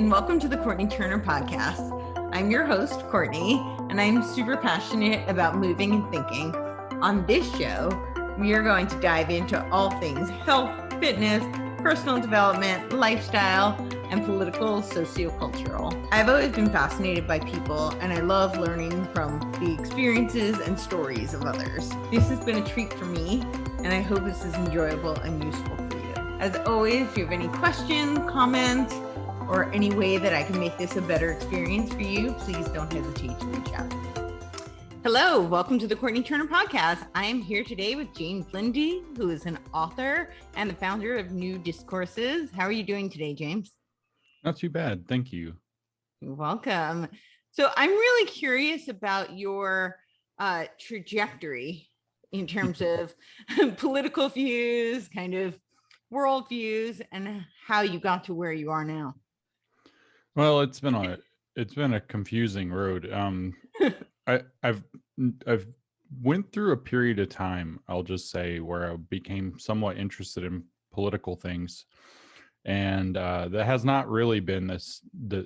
and welcome to the Courtenay Turner podcast. I'm your host, Courtenay, and I'm super passionate about moving and thinking. On this show, we are going to dive into all things health, fitness, personal development, lifestyle, and political sociocultural. I've always been fascinated by people, and I love learning from the experiences and stories of others. This has been a treat for me, and I hope this is enjoyable and useful for you. As always, if you have any questions, comments, or any way that I can make this a better experience for you, please don't hesitate to reach out. Hello, welcome to the Courtenay Turner podcast. I am here today with James Lindsay, who is an author and the founder of New Discourses. How are you doing today, James? Not too bad, thank you. You're welcome. So I'm really curious about your trajectory in terms of political views, kind of world views, and how you got to where you are now. Well, it's been a confusing road. I've went through a period of time, I'll just say, where I became somewhat interested in political things, and that has not really been this.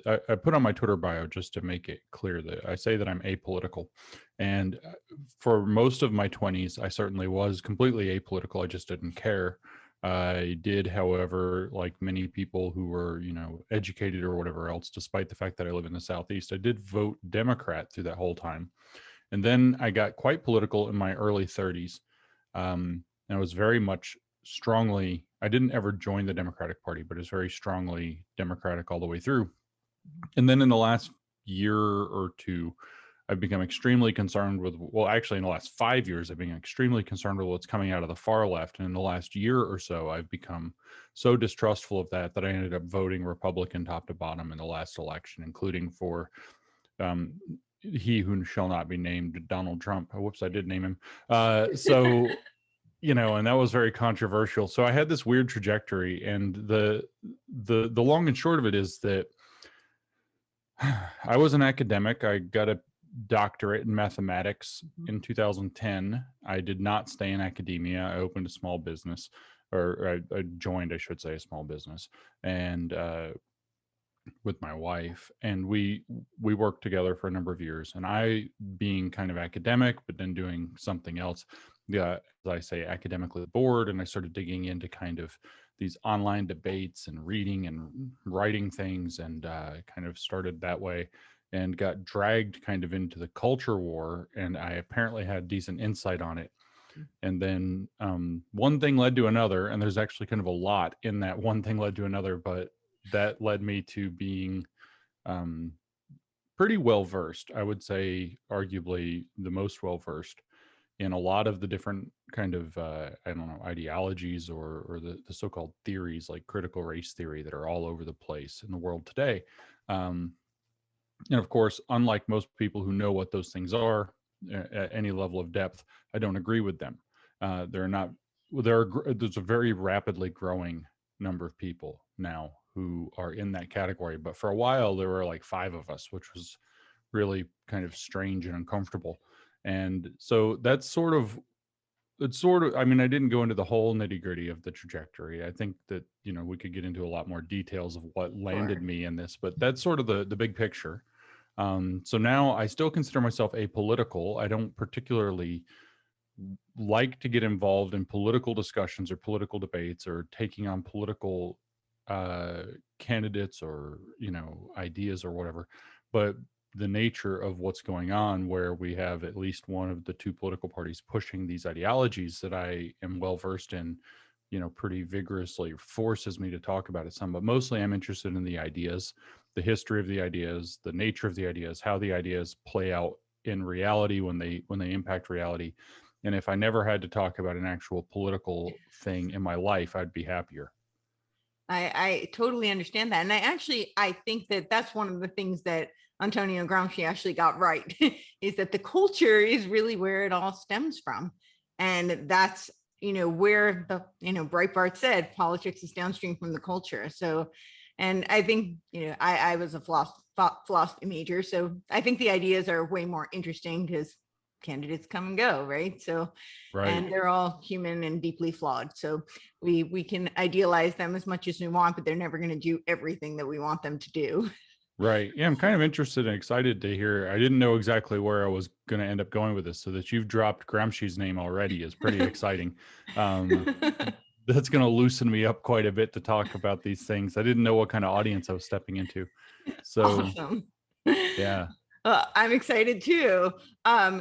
I put on my Twitter bio just to make it clear that I say that I'm apolitical, and for most of my 20s, I certainly was completely apolitical. I just didn't care. I did, however, like many people who were, educated or whatever else, despite the fact that I live in the Southeast, I did vote Democrat through that whole time. And then I got quite political in my early 30s. And I was very much strongly, I didn't ever join the Democratic Party, but it's very strongly Democratic all the way through. And then in the last year or two, I've become extremely concerned with, well, actually in the last 5 years, I've been extremely concerned with what's coming out of the far left. And in the last year or so, I've become so distrustful of that I ended up voting Republican top to bottom in the last election, including for he who shall not be named, Donald Trump. Whoops, I did name him. And that was very controversial. So I had this weird trajectory, and the long and short of it is that I was an academic. I got a doctorate in mathematics in 2010. I did not stay in academia. I opened a small business, or I joined, I should say, a small business, and with my wife, and we worked together for a number of years. And I, being kind of academic, but then doing something else, as I say, academically bored, and I started digging into kind of these online debates and reading and writing things, and kind of started that way, and got dragged kind of into the culture war, and I apparently had decent insight on it. And then one thing led to another, and there's actually kind of a lot in that one thing led to another, but that led me to being pretty well-versed. I would say arguably the most well-versed in a lot of the different kind of, ideologies or the so-called theories like critical race theory that are all over the place in the world today. And of course, unlike most people who know what those things are at any level of depth, I don't agree with them. There's a very rapidly growing number of people now who are in that category. But for a while, there were like 5 of us, which was really kind of strange and uncomfortable. And so I didn't go into the whole nitty gritty of the trajectory. I think that, we could get into a lot more details of what landed me in this, but that's sort of the big picture. So now I still consider myself apolitical. I don't particularly like to get involved in political discussions or political debates or taking on political candidates or, ideas or whatever. But the nature of what's going on, where we have at least one of the 2 political parties pushing these ideologies that I am well versed in, pretty vigorously, forces me to talk about it some. But mostly I'm interested in the ideas, the history of the ideas, the nature of the ideas, how the ideas play out in reality when they impact reality. And if I never had to talk about an actual political thing in my life, I'd be happier. I totally understand that. And I think that that's one of the things that Antonio Gramsci actually got right, is that the culture is really where it all stems from. And that's, where the, Breitbart said politics is downstream from the culture. So, and I think, I was a philosophy major, so I think the ideas are way more interesting because candidates come and go, right? So, Right. and they're all human and deeply flawed. So we can idealize them as much as we want, but they're never going to do everything that we want them to do. Right. Yeah, I'm kind of interested and excited to hear. I didn't know exactly where I was going to end up going with this, so that you've dropped Gramsci's name already is pretty exciting. That's going to loosen me up quite a bit to talk about these things. I didn't know what kind of audience I was stepping into. So, Awesome. yeah. I'm excited too.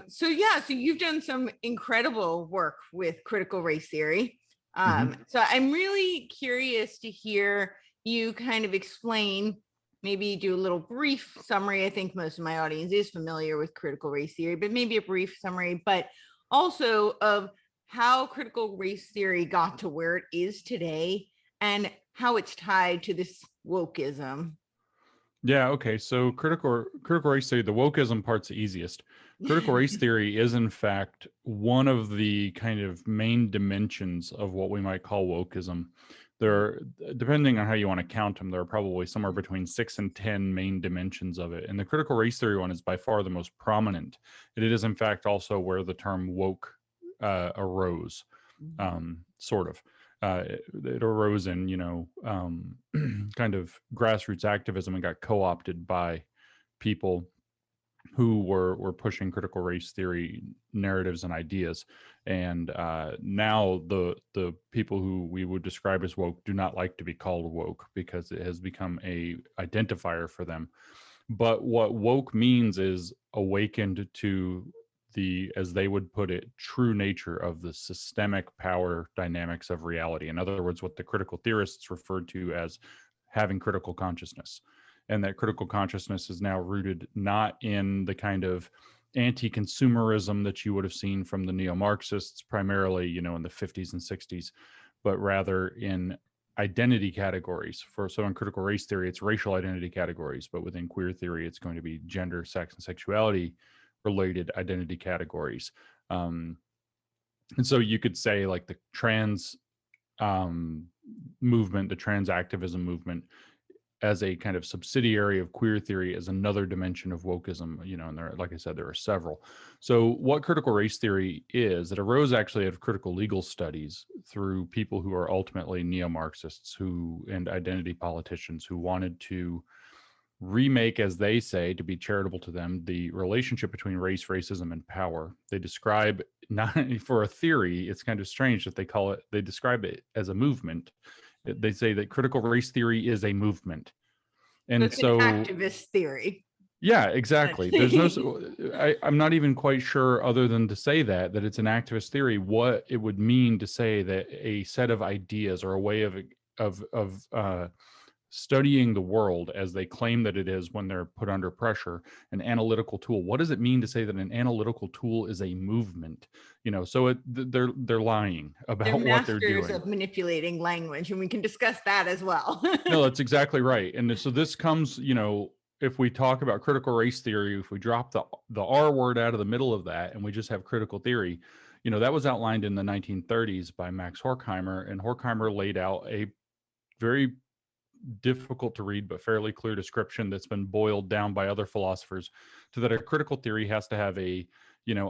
So you've done some incredible work with critical race theory. So I'm really curious to hear you kind of explain, maybe do a little brief summary. I think most of my audience is familiar with critical race theory, but maybe a brief summary, but also of how critical race theory got to where it is today and how it's tied to this wokeism. Yeah, okay. So critical race theory, the wokeism part's the easiest. Critical race theory is in fact one of the kind of main dimensions of what we might call wokeism. There are, depending on how you want to count them, there are probably somewhere between 6 and 10 main dimensions of it. And the critical race theory one is by far the most prominent. It is in fact also where the term woke arose, sort of. It arose in, kind of grassroots activism and got co-opted by people who were pushing critical race theory narratives and ideas. And now the people who we would describe as woke do not like to be called woke because it has become a identifier for them. But what woke means is awakened to the, as they would put it, true nature of the systemic power dynamics of reality. In other words, what the critical theorists referred to as having critical consciousness. And that critical consciousness is now rooted not in the kind of anti-consumerism that you would have seen from the neo-Marxists, primarily, in the 50s and 60s, but rather in identity categories. So in critical race theory, it's racial identity categories, but within queer theory, it's going to be gender, sex, and sexuality related identity categories. And so you could say like the trans movement, the trans activism movement, as a kind of subsidiary of queer theory, is another dimension of wokeism, and there, like I said, there are several. So what critical race theory is, it arose actually out of critical legal studies through people who are ultimately neo-Marxists and identity politicians who wanted to remake, as they say, to be charitable to them, the relationship between race, racism, and power. They describe, not for a theory, it's kind of strange that they describe it as a movement. They say that critical race theory is a movement. And it's an activist theory. Yeah, exactly. There's I'm not even quite sure, other than to say that it's an activist theory, what it would mean to say that a set of ideas or a way of studying the world as they claim that it is when they're put under pressure, an analytical tool. What does it mean to say that an analytical tool is a movement? So they're lying about what they're doing. They're masters of manipulating language, and we can discuss that as well. No, that's exactly right. And so this comes, if we talk about critical race theory, if we drop the R word out of the middle of that and we just have critical theory, that was outlined in the 1930s by Max Horkheimer, and Horkheimer laid out a very difficult to read but fairly clear description that's been boiled down by other philosophers to that a critical theory has to have a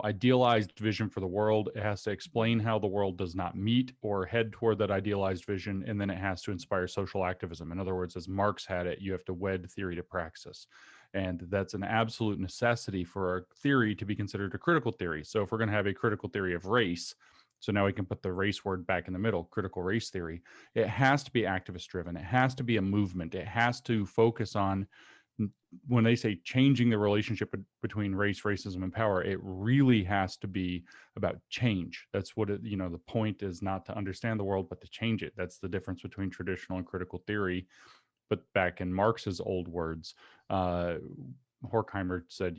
idealized vision for the world. It has to explain how the world does not meet or head toward that idealized vision, and then it has to inspire social activism. In other words, as Marx had it, you have to wed theory to praxis, and that's an absolute necessity for a theory to be considered a critical theory. So if we're going to have a critical theory of race, so now we can put the race word back in the middle, critical race theory, it has to be activist driven. It has to be a movement. It has to focus on, when they say changing the relationship between race, racism, and power, it really has to be about change. That's what the point is, not to understand the world, but to change it. That's the difference between traditional and critical theory. But back in Marx's old words, Horkheimer said,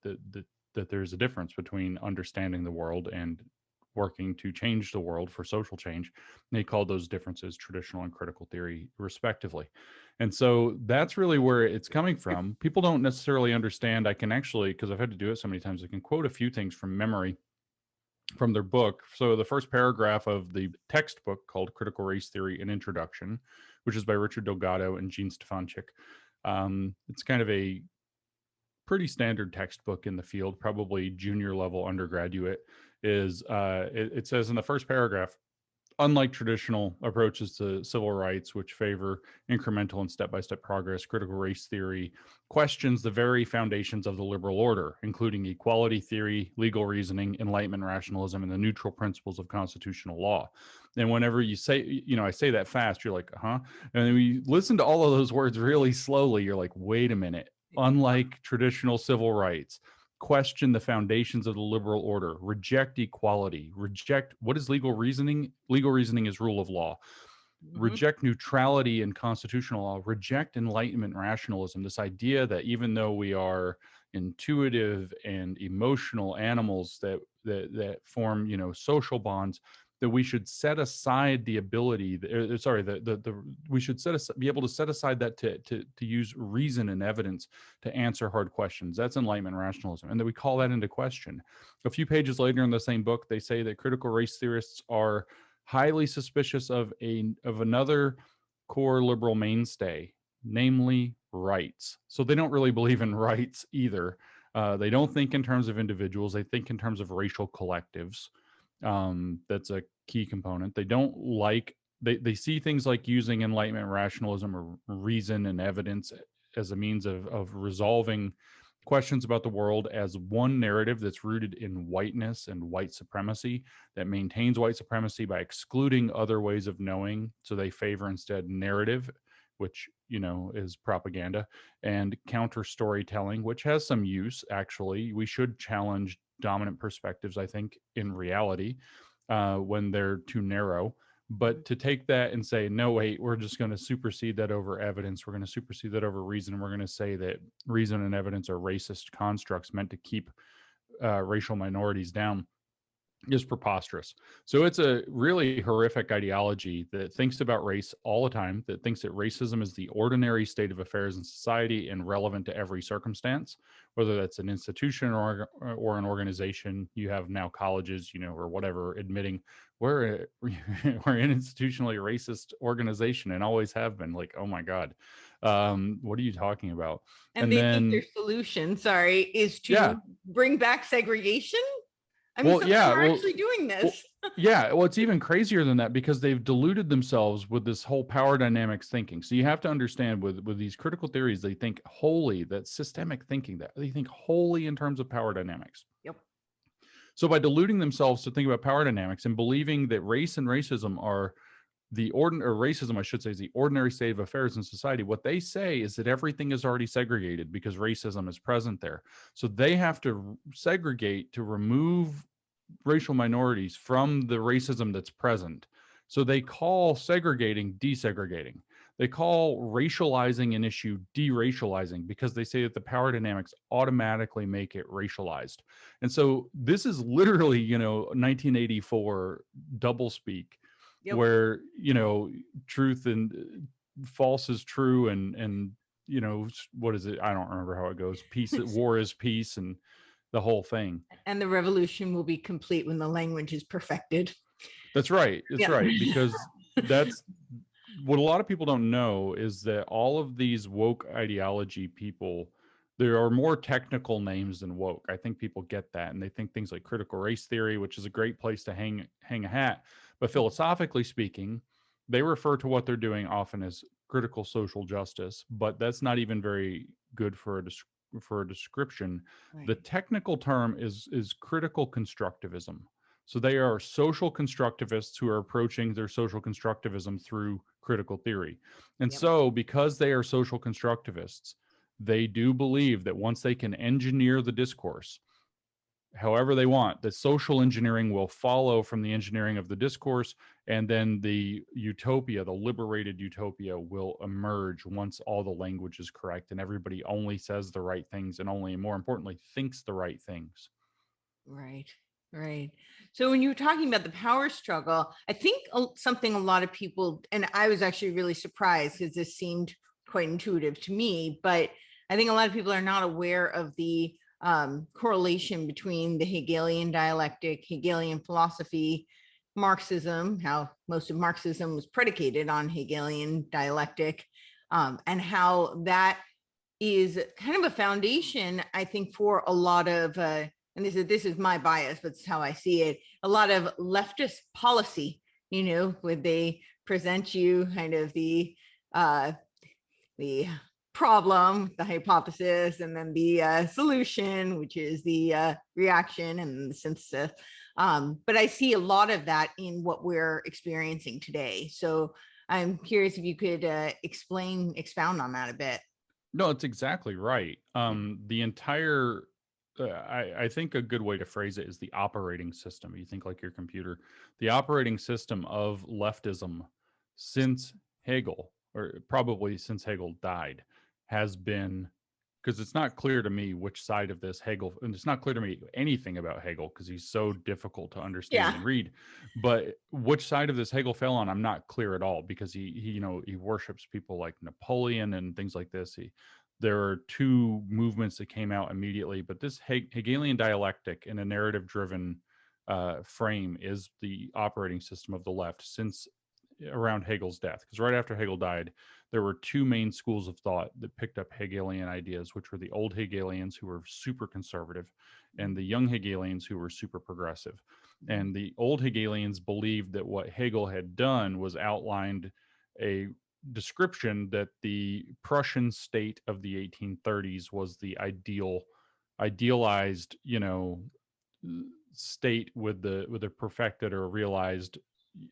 that there's a difference between understanding the world and working to change the world for social change. And he called those differences traditional and critical theory, respectively. And so that's really where it's coming from. People don't necessarily understand. I can actually, because I've had to do it so many times, I can quote a few things from memory from their book. So the first paragraph of the textbook, called Critical Race Theory: An Introduction, which is by Richard Delgado and Jean Stefanchik. It's kind of a pretty standard textbook in the field, probably junior level undergraduate, is it says in the first paragraph, unlike traditional approaches to civil rights, which favor incremental and step-by-step progress, critical race theory questions the very foundations of the liberal order, including equality theory, legal reasoning, Enlightenment rationalism, and the neutral principles of constitutional law. And whenever you say, I say that fast, you're like, huh? And then we listen to all of those words really slowly, you're like, wait a minute. Unlike traditional civil rights, question the foundations of the liberal order, reject equality, reject what is legal reasoning? Legal reasoning is rule of law. Reject neutrality in constitutional law, reject Enlightenment rationalism, this idea that even though we are intuitive and emotional animals that form, social bonds, that we should set aside the ability, we should be able to set aside that to use reason and evidence to answer hard questions. That's Enlightenment rationalism, and that we call that into question. A few pages later in the same book, they say that critical race theorists are highly suspicious of another core liberal mainstay, namely rights. So they don't really believe in rights either. They don't think in terms of individuals. They think in terms of racial collectives. That's a key component. They don't like, they see things like using Enlightenment rationalism or reason and evidence as a means of resolving questions about the world as one narrative that's rooted in whiteness and white supremacy, that maintains white supremacy by excluding other ways of knowing. So they favor instead narrative, which, is propaganda, and counter storytelling, which has some use, actually. We should challenge dominant perspectives, I think, in reality, when they're too narrow. But to take that and say, no, wait, we're just going to supersede that over evidence. We're going to supersede that over reason. And we're going to say that reason and evidence are racist constructs meant to keep racial minorities down, is preposterous. So it's a really horrific ideology that thinks about race all the time, that thinks that racism is the ordinary state of affairs in society and relevant to every circumstance, whether that's an institution or an organization. You have now colleges, or whatever, admitting we're an institutionally racist organization and always have been. Like, oh my God, what are you talking about? And they think their solution, is to bring back segregation. I mean, we're actually doing this. It's even crazier than that, because they've deluded themselves with this whole power dynamics thinking. So you have to understand with these critical theories, they think wholly, that systemic thinking, that they think wholly in terms of power dynamics. Yep. So by deluding themselves to think about power dynamics and believing that race and racism are racism, I should say, is the ordinary state of affairs in society, what they say is that everything is already segregated because racism is present there. So they have to segregate to remove racial minorities from the racism that's present. So they call segregating desegregating. They call racializing an issue deracializing, because they say that the power dynamics automatically make it racialized. And so this is literally, 1984 doublespeak, where, truth and false is true, and what is it? I don't remember how it goes. Peace, war is peace, and the whole thing. And the revolution will be complete when the language is perfected. That's right. That's right. Because that's what a lot of people don't know, is that all of these woke ideology people, there are more technical names than woke. I think people get that, and they think things like critical race theory, which is a great place to hang a hat. But philosophically speaking, they refer to what they're doing often as critical social justice, but that's not even very good for a description. Right. The technical term is critical constructivism. So they are social constructivists who are approaching their social constructivism through critical theory. And so because they are social constructivists, they do believe that once they can engineer the discourse however they want, that social engineering will follow from the engineering of the discourse, and then the utopia, the liberated utopia, will emerge once all the language is correct and everybody only says the right things and only, more importantly, thinks the right things. Right. So when you were talking about the power struggle, I think something a lot of people, and I was actually really surprised because this seemed quite intuitive to me, but I think a lot of people are not aware of the correlation between the Hegelian dialectic, Hegelian philosophy, Marxism, how most of Marxism was predicated on Hegelian dialectic, and how that is kind of a foundation, I think, for a lot of, and this is my bias, but it's how I see it, a lot of leftist policy, where they present you kind of the problem, the hypothesis, and then the solution, which is the reaction and the synthesis. But I see a lot of that in what we're experiencing today. So I'm curious if you could expound on that a bit. No, it's exactly right. The entire, I think a good way to phrase it is the operating system. You think like your computer, the operating system of leftism since Hegel, or probably since Hegel died, has been, because it's not clear to me which side of this Hegel, and it's not clear to me anything about Hegel because he's so difficult to understand and read. But which side of this Hegel fell on, I'm not clear at all, because he worships people like Napoleon and things like this. There are two movements that came out immediately, but this Hegelian dialectic in a narrative-driven frame is the operating system of the left since around Hegel's death. Because right after Hegel died, there were two main schools of thought that picked up Hegelian ideas, which were the old Hegelians, who were super conservative, and the young Hegelians, who were super progressive. And the old Hegelians believed that what Hegel had done was outlined a description that the Prussian state of the 1830s was the idealized, state with the perfected or realized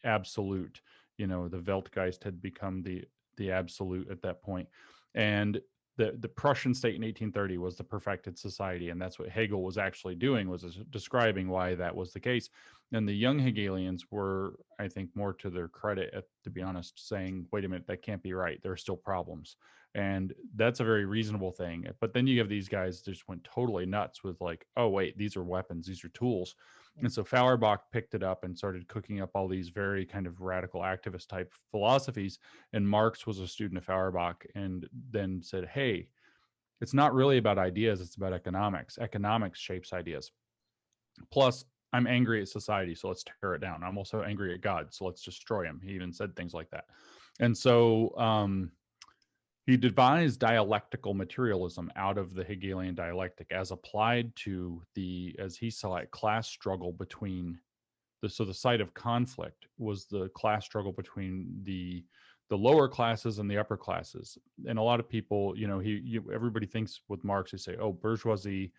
absolute. The Weltgeist had become the absolute at that point. And the Prussian state in 1830 was the perfected society. And that's what Hegel was actually doing, was describing why that was the case. And the young Hegelians were, I think, more to their credit, to be honest, saying, wait a minute, that can't be right. There are still problems. And that's a very reasonable thing. But then you have these guys that just went totally nuts with like, oh, wait, these are weapons, these are tools. And so Feuerbach picked it up and started cooking up all these very kind of radical activist type philosophies. And Marx was a student of Feuerbach and then said, hey, it's not really about ideas, it's about economics. Economics shapes ideas. Plus, I'm angry at society, so let's tear it down. I'm also angry at God, so let's destroy him. He even said things like that. And so he devised dialectical materialism out of the Hegelian dialectic as applied to the, as he saw it, class struggle between the site of conflict was the class struggle between the lower classes and the upper classes. And a lot of people, everybody thinks with Marx, they say, oh, bourgeoisie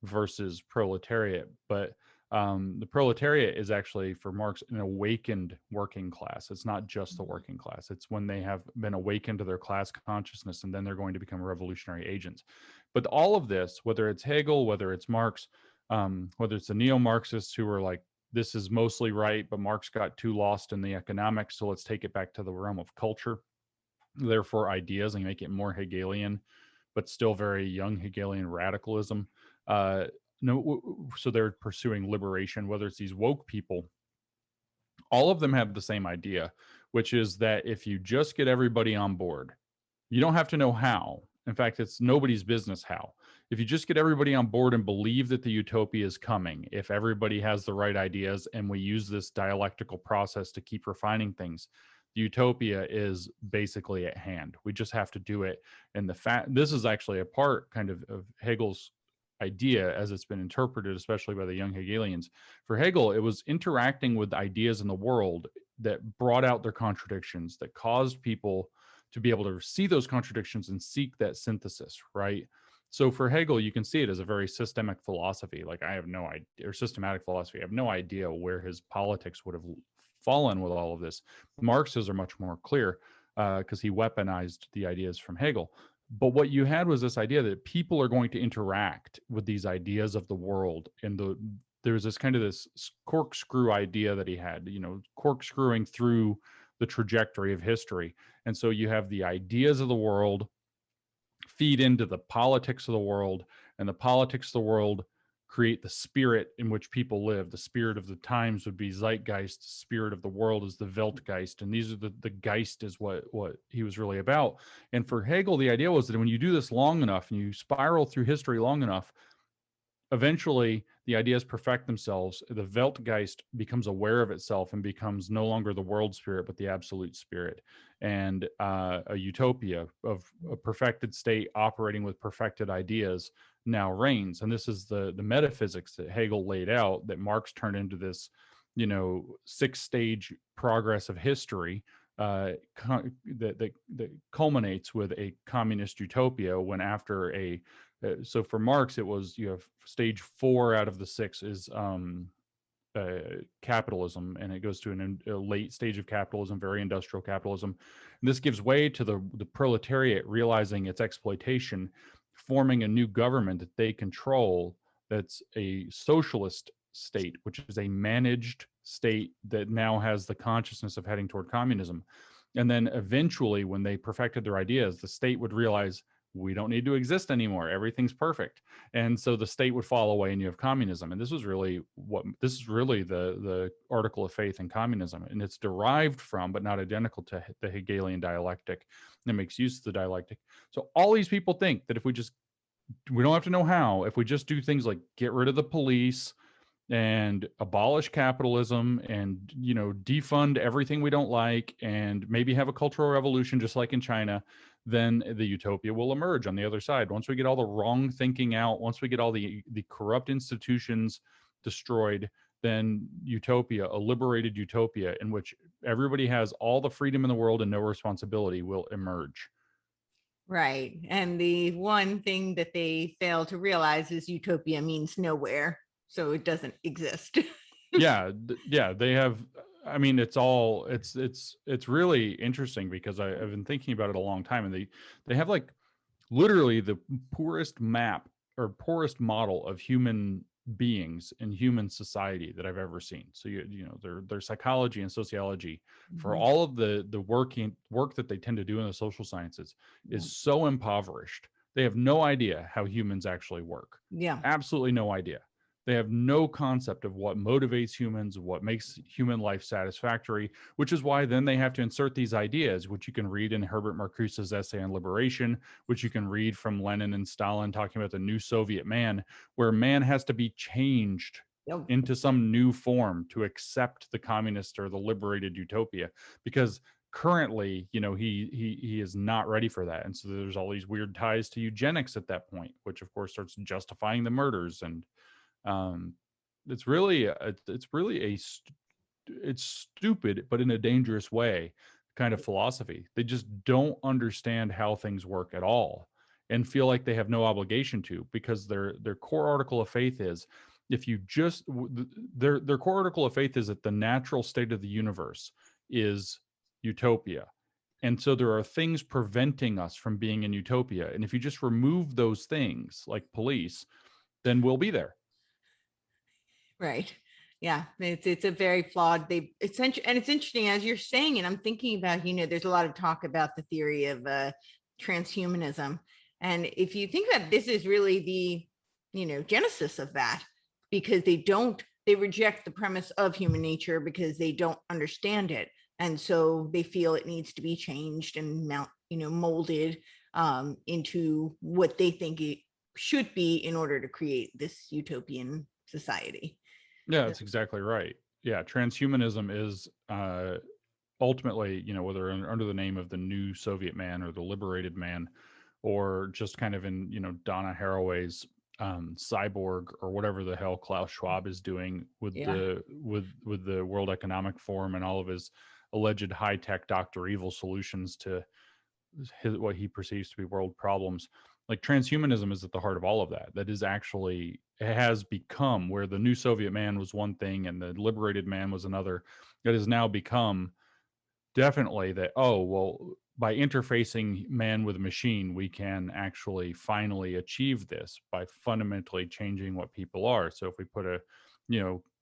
versus proletariat. But the proletariat is actually, for Marx, an awakened working class. It's not just the working class. It's when they have been awakened to their class consciousness, and then they're going to become revolutionary agents. But all of this, whether it's Hegel, whether it's Marx, whether it's the neo-Marxists who are like, this is mostly right, but Marx got too lost in the economics, so let's take it back to the realm of culture, therefore ideas, and make it more Hegelian, but still very young Hegelian radicalism. So they're pursuing liberation, whether it's these woke people. All of them have the same idea, which is that if you just get everybody on board, you don't have to know how. In fact, it's nobody's business how. If you just get everybody on board and believe that the utopia is coming, if everybody has the right ideas and we use this dialectical process to keep refining things, the utopia is basically at hand. We just have to do it. And this is actually a part kind of Hegel's idea as it's been interpreted, especially by the young Hegelians. For Hegel, it was interacting with ideas in the world that brought out their contradictions, that caused people to be able to see those contradictions and seek that synthesis, right? So for Hegel, you can see it as a very systemic philosophy. Like, I have no idea, or systematic philosophy. I have no idea where his politics would have fallen with all of this. Marx's are much more clear because he weaponized the ideas from Hegel. But what you had was this idea that people are going to interact with these ideas of the world. And there's this kind of this corkscrew idea that he had, corkscrewing through the trajectory of history. And so you have the ideas of the world feed into the politics of the world, and the politics of the world create the spirit in which people live. The spirit of the times would be zeitgeist. The spirit of the world is the Weltgeist. And these are the Geist is what he was really about. And for Hegel, the idea was that when you do this long enough and you spiral through history long enough, eventually the ideas perfect themselves. The Weltgeist becomes aware of itself and becomes no longer the world spirit, but the absolute spirit. And a utopia of a perfected state operating with perfected ideas now reigns. And this is the metaphysics that Hegel laid out, that Marx turned into this, 6-stage progress of history that culminates with a communist utopia. When after so for Marx, it was, you have stage 4 out of the 6 is capitalism, and it goes to a late stage of capitalism, very industrial capitalism. And this gives way to the proletariat realizing its exploitation, forming a new government that they control, that's a socialist state, which is a managed state that now has the consciousness of heading toward communism. And then eventually, when they perfected their ideas, the state would realize, we don't need to exist anymore. Everything's perfect. And so the state would fall away and you have communism. And this is really the article of faith in communism. And it's derived from, but not identical to, the Hegelian dialectic. And it makes use of the dialectic. So all these people think that we don't have to know how, if we just do things like get rid of the police and abolish capitalism and, defund everything we don't like, and maybe have a cultural revolution just like in China, then the utopia will emerge on the other side. Once we get all the wrong thinking out, once we get all the corrupt institutions destroyed, then utopia, a liberated utopia in which everybody has all the freedom in the world and no responsibility, will emerge. Right. And the one thing that they fail to realize is utopia means nowhere. So it doesn't exist. yeah. They have, I mean, it's really interesting, because I've been thinking about it a long time, and they have like literally the poorest map or poorest model of human beings and human society that I've ever seen. So their psychology and sociology, for all of the work that they tend to do in the social sciences, is so impoverished. They have no idea how humans actually work. Yeah. Absolutely no idea. They have no concept of what motivates humans, what makes human life satisfactory, which is why then they have to insert these ideas, which you can read in Herbert Marcuse's essay on liberation, which you can read from Lenin and Stalin talking about the new Soviet man, where man has to be changed into some new form to accept the communist or the liberated utopia, because currently, he is not ready for that. And so there's all these weird ties to eugenics at that point, which of course starts justifying the murders. And it's really it's stupid, but in a dangerous way, kind of philosophy. They just don't understand how things work at all, and feel like they have no obligation to, because their core article of faith is, if you just their core article of faith is that the natural state of the universe is utopia. And so there are things preventing us from being in utopia. And if you just remove those things, like police, then we'll be there. Right. Yeah. It's a very flawed, and it's interesting as you're saying, and I'm thinking about, there's a lot of talk about the theory of transhumanism. And if you think that this is really the, genesis of that, because they reject the premise of human nature because they don't understand it. And so they feel it needs to be changed and molded into what they think it should be in order to create this utopian society. Yeah, that's exactly right. Yeah, transhumanism is ultimately, whether under the name of the new Soviet man or the liberated man, or just kind of in, Donna Haraway's cyborg, or whatever the hell Klaus Schwab is doing with the World Economic Forum and all of his alleged high-tech Dr. Evil solutions to what he perceives to be world problems. Like, transhumanism is at the heart of all of that. That is actually, it has become, where the new Soviet man was one thing and the liberated man was another. It has now become definitely that, by interfacing man with machine, we can actually finally achieve this by fundamentally changing what people are. So if we put a,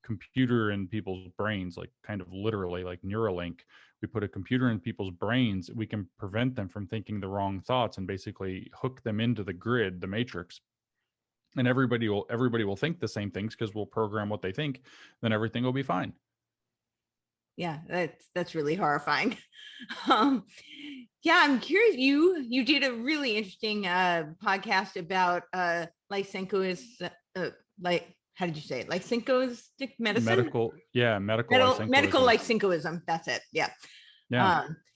computer in people's brains, like kind of literally like Neuralink, we put a computer in people's brains, we can prevent them from thinking the wrong thoughts and basically hook them into the grid, the matrix. And everybody will think the same things, because we'll program what they think, then everything will be fine. Yeah, that's really horrifying. I'm curious. You did a really interesting podcast about Lysenko's how did you say it? Lysinkoistic medicine? Medical Medical Lysinkoism. Lysinkoism. That's it. Yeah.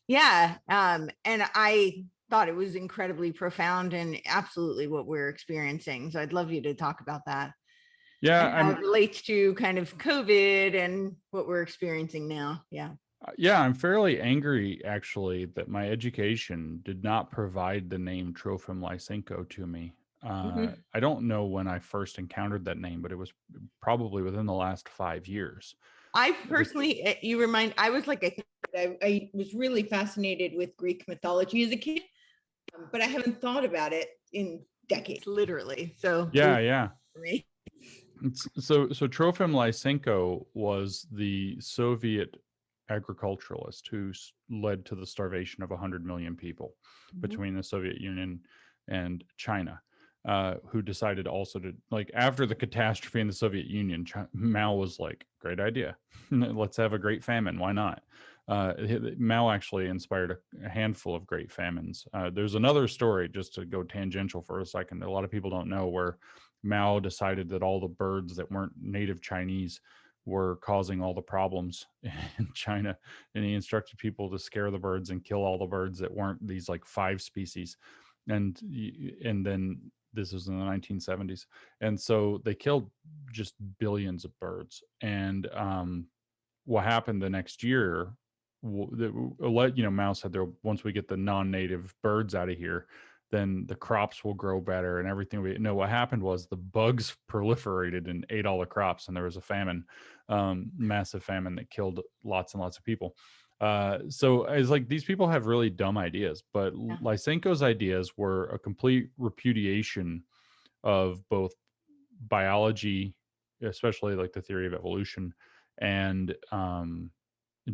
Yeah. And I thought it was incredibly profound and absolutely what we're experiencing. So I'd love you to talk about that. Yeah. And how it relates to kind of COVID and what we're experiencing now. Yeah. Yeah, I'm fairly angry actually that my education did not provide the name Trofim Lysenko to me. I don't know when I first encountered that name, but it was probably within the last 5 years. I personally, I was like, I was really fascinated with Greek mythology as a kid, but I haven't thought about it in decades, literally. So yeah. For me. So Trofim Lysenko was the Soviet agriculturalist who led to the starvation of 100 million people between the Soviet Union and China, who decided also to, like, after the catastrophe in the Soviet Union, Mao was like, great idea. Let's have a great famine. Why not? Mao actually inspired a handful of great famines. There's another story, just to go tangential for a second, that a lot of people don't know, where Mao decided that all the birds that weren't native Chinese were causing all the problems in China, and he instructed people to scare the birds and kill all the birds that weren't these like 5 species. And then this was in the 1970s, and so they killed just billions of birds. And what happened the next year, Mao said, there, once we get the non-native birds out of here, then the crops will grow better and everything. What happened was the bugs proliferated and ate all the crops, and there was a famine, massive famine that killed lots and lots of people. So it's like, these people have really dumb ideas, but Lysenko's ideas were a complete repudiation of both biology, especially like the theory of evolution, and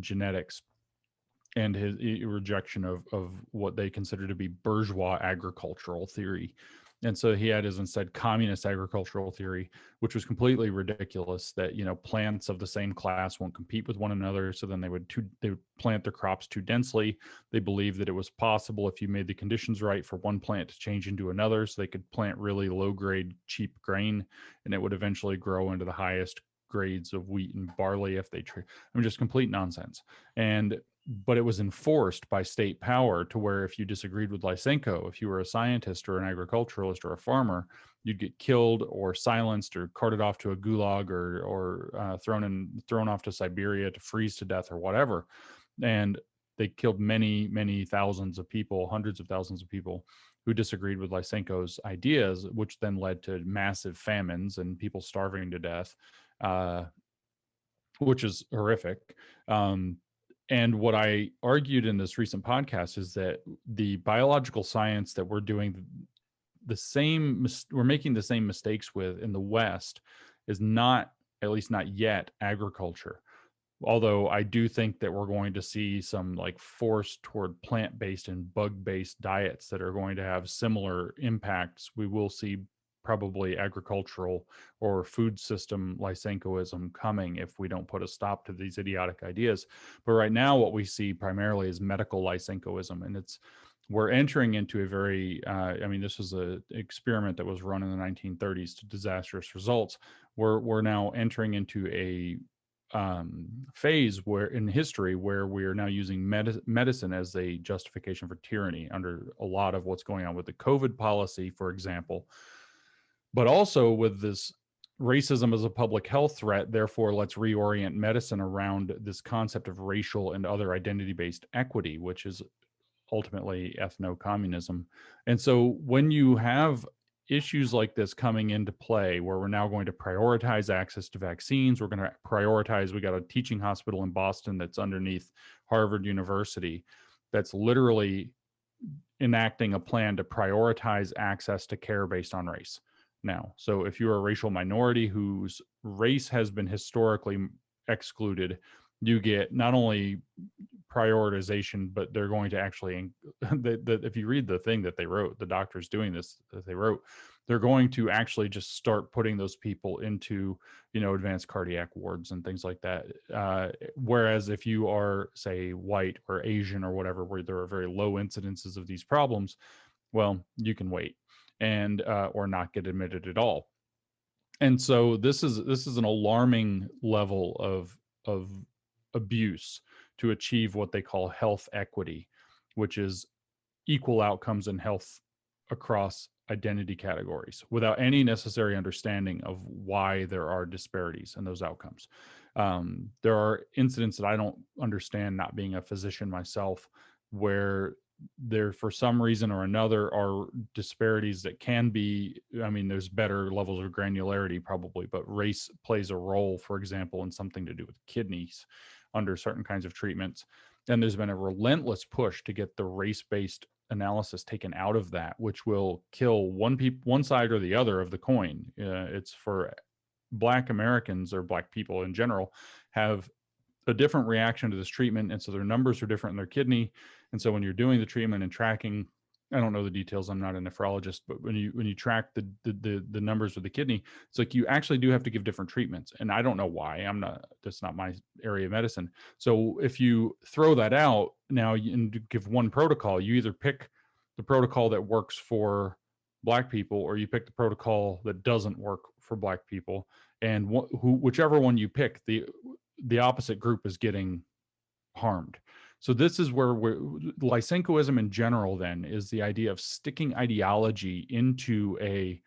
genetics, and his rejection of what they consider to be bourgeois agricultural theory. And so he had his instead communist agricultural theory, which was completely ridiculous, that, plants of the same class won't compete with one another. So then they would plant their crops too densely. They believed that it was possible, if you made the conditions right, for one plant to change into another. So they could plant really low grade, cheap grain, and it would eventually grow into the highest grades of wheat and barley if they just complete nonsense. But it was enforced by state power, to where if you disagreed with Lysenko, if you were a scientist or an agriculturalist or a farmer, you'd get killed or silenced or carted off to a gulag, or thrown off to Siberia to freeze to death or whatever. And they killed many, many thousands of people, hundreds of thousands of people who disagreed with Lysenko's ideas, which then led to massive famines and people starving to death, which is horrific. And what I argued in this recent podcast is that the biological science that we're doing we're making the same mistakes with in the West is not, at least not yet, agriculture. Although I do think that we're going to see some like force toward plant-based and bug-based diets that are going to have similar impacts. We will see probably agricultural or food system Lysenkoism coming if we don't put a stop to these idiotic ideas. But right now, what we see primarily is medical Lysenkoism, and we're entering into a very, this was an experiment that was run in the 1930s to disastrous results. We're now entering into a phase where in history where we are now using medicine as a justification for tyranny, under a lot of what's going on with the COVID policy, for example. But also with this racism as a public health threat, therefore let's reorient medicine around this concept of racial and other identity-based equity, which is ultimately ethno-communism. And so when you have issues like this coming into play, where we're now going to prioritize access to vaccines, we're going to prioritize, we got a teaching hospital in Boston that's underneath Harvard University that's literally enacting a plan to prioritize access to care based on race. Now, so if you're a racial minority whose race has been historically excluded, you get not only prioritization, but they're going to actually, if you read the thing that they wrote, the doctors doing this that they wrote, they're going to actually just start putting those people into, advanced cardiac wards and things like that. Whereas if you are, say, white or Asian or whatever, where there are very low incidences of these problems, well, you can wait and or not get admitted at all. And so this is an alarming level of abuse to achieve what they call health equity, which is equal outcomes in health across identity categories without any necessary understanding of why there are disparities in those outcomes. There are incidents that I don't understand, not being a physician myself, where there, for some reason or another, are disparities that can be, I mean, there's better levels of granularity probably, but race plays a role, for example, in something to do with kidneys under certain kinds of treatments. And there's been a relentless push to get the race-based analysis taken out of that, which will kill one side or the other of the coin. It's for Black Americans, or Black people in general, have a different reaction to this treatment, and so their numbers are different in their kidney. And so when you're doing the treatment and tracking, I don't know the details, I'm not a nephrologist, but when you track the numbers of the kidney, it's like you actually do have to give different treatments. And I don't know why. That's not my area of medicine. So if you throw that out now and give one protocol, you either pick the protocol that works for Black people, or you pick the protocol that doesn't work for Black people. And whichever one you pick, the opposite group is getting harmed. So this is where Lysenkoism in general then is the idea of sticking ideology into a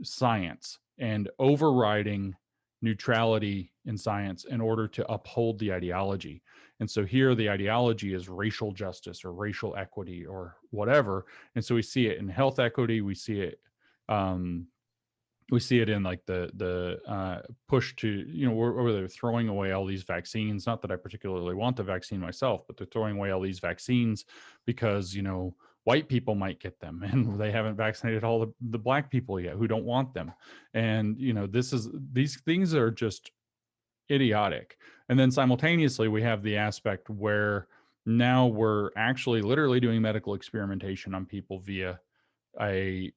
science and overriding neutrality in science in order to uphold the ideology. And so here the ideology is racial justice or racial equity or whatever. And so we see it in health equity. We see it in like the push to, where they're throwing away all these vaccines. Not that I particularly want the vaccine myself, but they're throwing away all these vaccines because, white people might get them, and they haven't vaccinated all the Black people yet who don't want them. And, these things are just idiotic. And then simultaneously, we have the aspect where now we're actually literally doing medical experimentation on people via a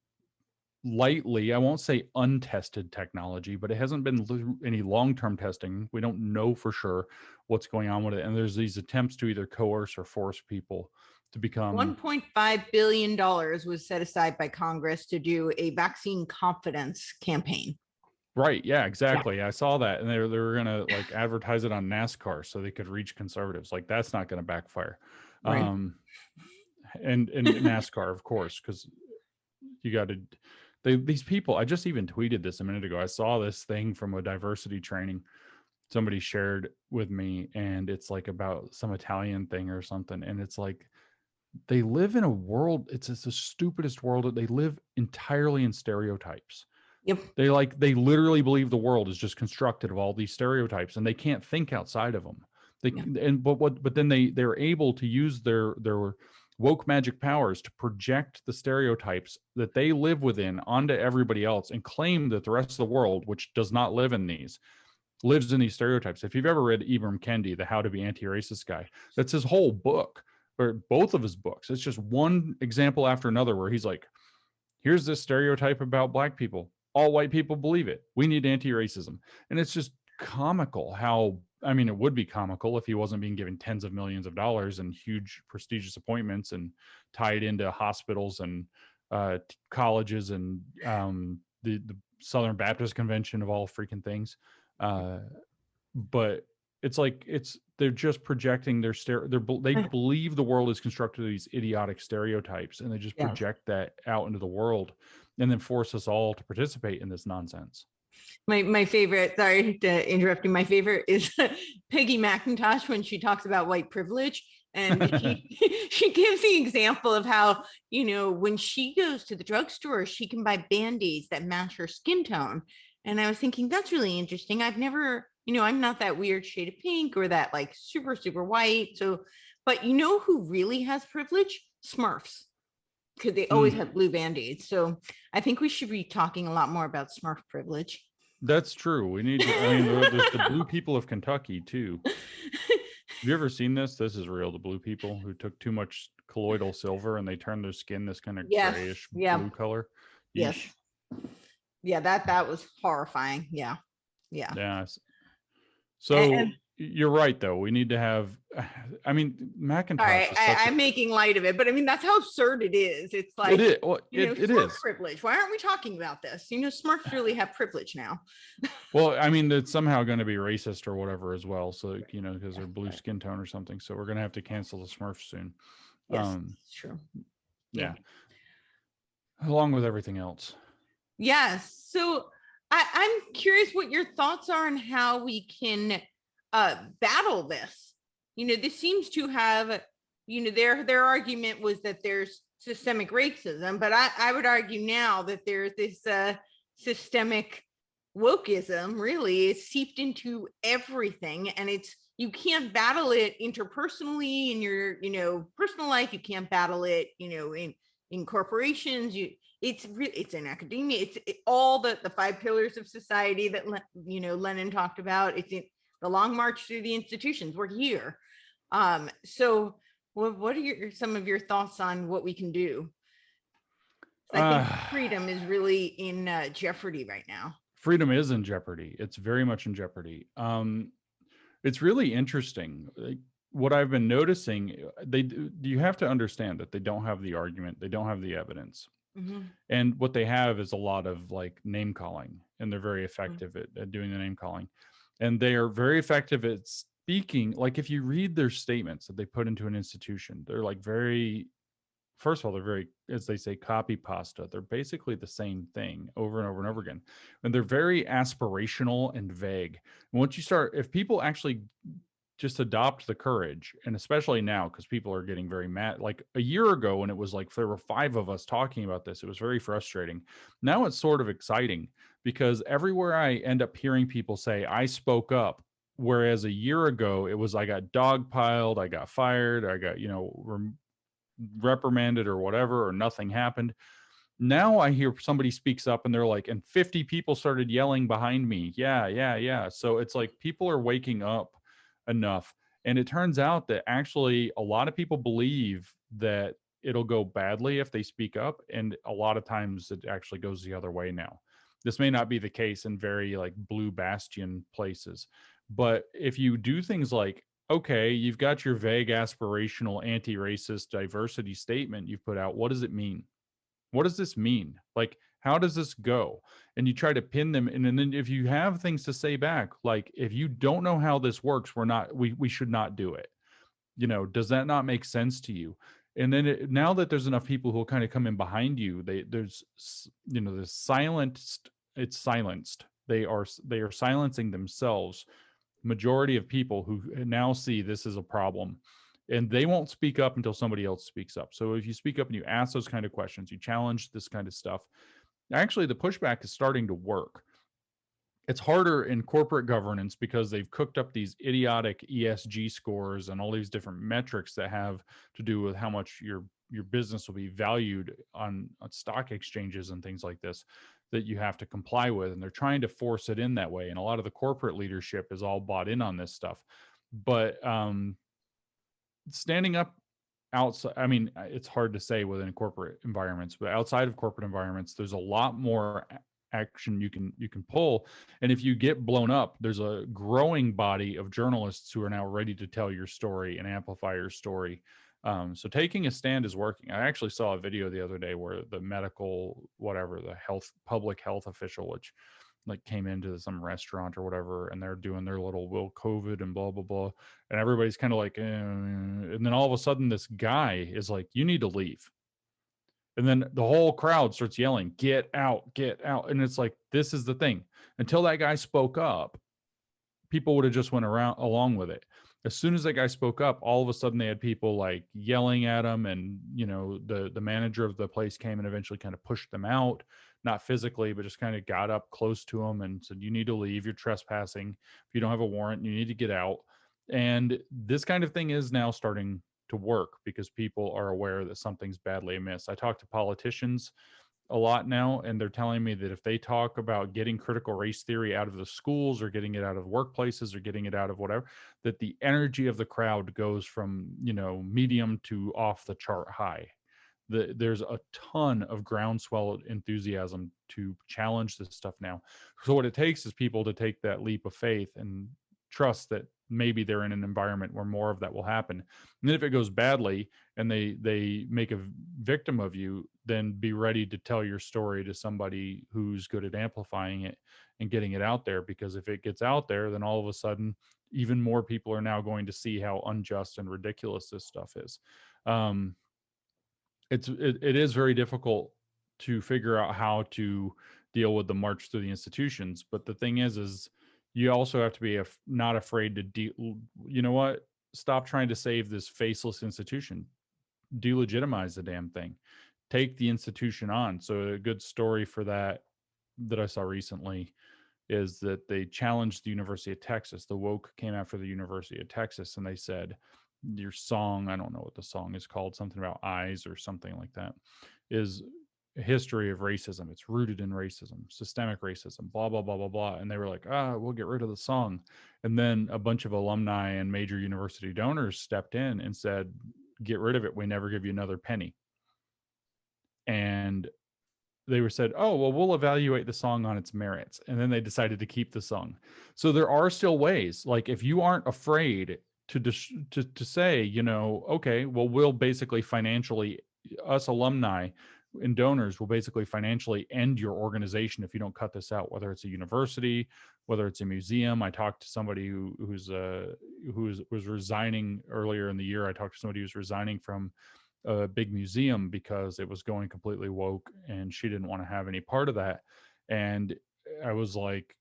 lightly, I won't say untested technology, but it hasn't been any long-term testing. We don't know for sure what's going on with it. And there's these attempts to either coerce or force people to become. $1.5 billion was set aside by Congress to do a vaccine confidence campaign. Right. Yeah, exactly. Yeah. I saw that. And they were going to like advertise it on NASCAR so they could reach conservatives. Like, that's not going to backfire. Right. And NASCAR, of course, because you got to, these people, I just even tweeted this a minute ago. I saw this thing from a diversity training somebody shared with me, and it's like about some Italian thing or something. And it's like, they live in a world, it's the stupidest world. They live entirely in stereotypes. Yep. They literally believe the world is just constructed of all these stereotypes, and they can't think outside of them. But then they're able to use their woke magic powers to project the stereotypes that they live within onto everybody else, and claim that the rest of the world, which does not live in these, lives in these stereotypes. If you've ever read Ibram Kendi, the How to Be Anti-Racist guy, that's his whole book, or both of his books. It's just one example after another where he's like, here's this stereotype about Black people. All white people believe it. We need anti-racism. And it's just comical how, I mean, it would be comical if he wasn't being given tens of millions of dollars and huge prestigious appointments and tied into hospitals and colleges and the Southern Baptist Convention of all freaking things. But it's like, they're just projecting they believe the world is constructed of these idiotic stereotypes, and they just project that out into the world and then force us all to participate in this nonsense. My favorite, sorry to interrupt you, my favorite is Peggy McIntosh when she talks about white privilege. And she gives the example of how, when she goes to the drugstore, she can buy Band-Aids that match her skin tone. And I was thinking, that's really interesting. I've never, I'm not that weird shade of pink or that like super, super white. So, but who really has privilege? Smurfs. Because they always have blue Band-Aids. So I think we should be talking a lot more about Smurf privilege. That's true. We need to, there's the blue people of Kentucky too. Have you ever seen this? This is real. The blue people who took too much colloidal silver and they turned their skin this kind of grayish blue color. Yes. Yeah, that was horrifying. Yeah. So you're right, though. We need to have, I mean, Macintosh All right, is such I'm making light of it, but I mean, that's how absurd it is. It's like, it is. Well, it smart is. privilege. Why aren't we talking about this? Smurfs really have privilege now. Well, I mean, it's somehow going to be racist or whatever as well. So, because they're blue skin tone or something. So we're going to have to cancel the Smurfs soon. Yes, it's true. Yeah. Along with everything else. Yes. So I'm curious what your thoughts are on how we can battle this. This seems to have, their argument was that there's systemic racism, but I would argue now that there's this systemic wokeism really is seeped into everything, and you can't battle it interpersonally in your personal life. You can't battle it in corporations. It's in academia. It's all the 5 pillars of society that Lenin talked about. It's in the long march through the institutions. We're here. So what are some of your thoughts on what we can do? I think freedom is really in jeopardy right now. Freedom is in jeopardy. It's very much in jeopardy. It's really interesting. What I've been noticing, you have to understand that they don't have the argument. They don't have the evidence. Mm-hmm. And what they have is a lot of like name calling, and they're very effective at doing the name calling. And they are very effective at speaking. Like if you read their statements that they put into an institution, they're like first of all, they're very, as they say, copy pasta. They're basically the same thing over and over and over again. And they're very aspirational and vague. And once you start, if people actually just adopt the courage, and especially now, because people are getting very mad. Like a year ago, when it was like there were 5 of us talking about this, it was very frustrating. Now it's sort of exciting, because everywhere I end up hearing people say, I spoke up. Whereas a year ago, it was, I got dogpiled, I got fired, I got, reprimanded or whatever, or nothing happened. Now I hear somebody speaks up and they're like, and 50 people started yelling behind me. Yeah. So it's like people are waking up enough. And it turns out that actually a lot of people believe that it'll go badly if they speak up. And a lot of times it actually goes the other way now. This may not be the case in very like blue bastion places, but if you do things like, okay, you've got your vague aspirational anti-racist diversity statement you've put out. What does it mean? What does this mean? Like, how does this go? And you try to pin them. And then if you have things to say back, like if you don't know how this works, we should not do it. Does that not make sense to you? And then now that there's enough people who will kind of come in behind you, there's silenced. It's silenced. They are silencing themselves. Majority of people who now see this as a problem, and they won't speak up until somebody else speaks up. So if you speak up and you ask those kind of questions, you challenge this kind of stuff, actually the pushback is starting to work. It's harder in corporate governance because they've cooked up these idiotic ESG scores and all these different metrics that have to do with how much your business will be valued on stock exchanges and things like this, that you have to comply with. And they're trying to force it in that way. And a lot of the corporate leadership is all bought in on this stuff. But standing up outside, I mean, it's hard to say within corporate environments, but outside of corporate environments, there's a lot more action you can pull. And if you get blown up, there's a growing body of journalists who are now ready to tell your story and amplify your story. So taking a stand is working. I actually saw a video the other day where the public health official, which like came into some restaurant or whatever, and they're doing their little will COVID and blah, blah, blah. And everybody's kind of like, and then all of a sudden this guy is like, you need to leave. And then the whole crowd starts yelling, get out, get out. And it's like, this is the thing. Until that guy spoke up, people would have just went along with it. As soon as that guy spoke up, all of a sudden they had people like yelling at him, and the manager of the place came and eventually kind of pushed them out, not physically, but just kind of got up close to him and said, you need to leave, you're trespassing. If you don't have a warrant, you need to get out. And this kind of thing is now starting to work because people are aware that something's badly amiss. I talk to politicians a lot now, and they're telling me that if they talk about getting critical race theory out of the schools or getting it out of workplaces or getting it out of whatever, that the energy of the crowd goes from, medium to off the chart high. There's a ton of groundswell enthusiasm to challenge this stuff now. So what it takes is people to take that leap of faith and trust that maybe they're in an environment where more of that will happen. And then if it goes badly and they make a victim of you, then be ready to tell your story to somebody who's good at amplifying it and getting it out there, because if it gets out there, then all of a sudden even more people are now going to see how unjust and ridiculous this stuff is. um, it is very difficult to figure out how to deal with the march through the institutions. But the thing is you also have to be not afraid to you know what, stop trying to save this faceless institution. Delegitimize the damn thing. Take the institution on. So a good story for that I saw recently is that they challenged the University of Texas. The woke came after the University of Texas, and they said, your song, I don't know what the song is called, something about eyes or something like that, is a history of racism. It's rooted in racism, systemic racism, blah, blah, blah, blah, blah. And they were like, we'll get rid of the song. And then a bunch of alumni and major university donors stepped in and said, get rid of it. We never give you another penny. And they were said, oh, well, we'll evaluate the song on its merits. And then they decided to keep the song. So there are still ways, like if you aren't afraid to say, you know, okay, well, we'll basically financially, us alumni and donors will basically financially end your organization if you don't cut this out, whether it's a university, whether it's a museum. I talked to somebody who was resigning earlier in the year. I talked to somebody who's resigning from a big museum because it was going completely woke and she didn't want to have any part of that. And I was like,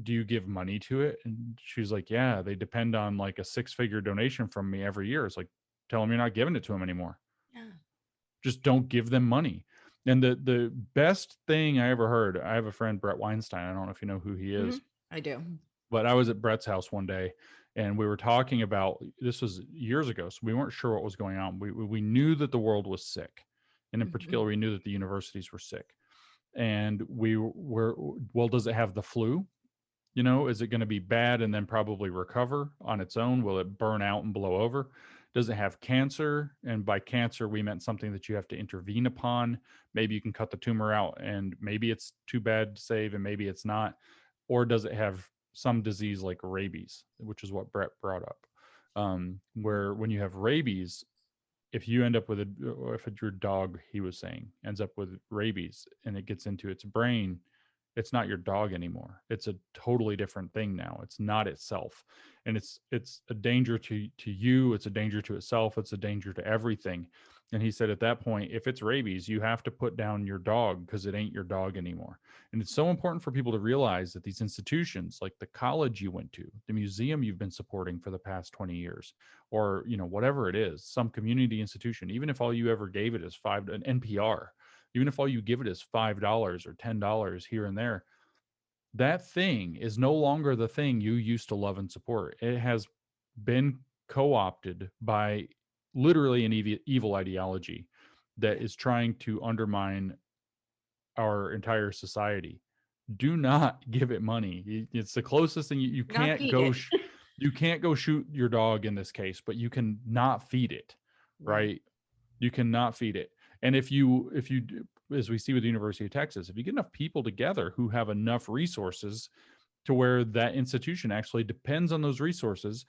do you give money to it? And she's like, yeah, they depend on like a 6-figure donation from me every year. It's like, tell them you're not giving it to them anymore. Yeah. Just don't give them money. And the best thing I ever heard, I have a friend, Brett Weinstein. I don't know if you know who he is. Mm-hmm. I do. But I was at Brett's house one day and we were talking about, this was years ago, so we weren't sure what was going on. We knew that the world was sick. And in particular, we knew that the universities were sick. And we were, well, does it have the flu? You know, is it going to be bad and then probably recover on its own? Will it burn out and blow over? Does it have cancer? And by cancer, we meant something that you have to intervene upon. Maybe you can cut the tumor out and maybe it's too bad to save and maybe it's not. Or does it have some disease like rabies, which is what Brett brought up, where when you have rabies, if you end up with if your dog, he was saying, ends up with rabies and it gets into its brain, it's not your dog anymore. It's a totally different thing now. It's not itself. And it's a danger to you. It's a danger to itself. It's a danger to everything. And he said at that point, if it's rabies, you have to put down your dog because it ain't your dog anymore. And it's so important for people to realize that these institutions, like the college you went to, the museum you've been supporting for the past 20 years, or, you know, whatever it is, some community institution, even if all you ever gave it is an NPR, even if all you give it is $5 or $10 here and there, that thing is no longer the thing you used to love and support. It has been co-opted by literally an evil ideology that is trying to undermine our entire society. Do not give it money. It's the closest thing. You can't go you can't go shoot your dog in this case, but you can not feed it, right? You cannot feed it. And if you as we see with the University of Texas, if you get enough people together who have enough resources to where that institution actually depends on those resources,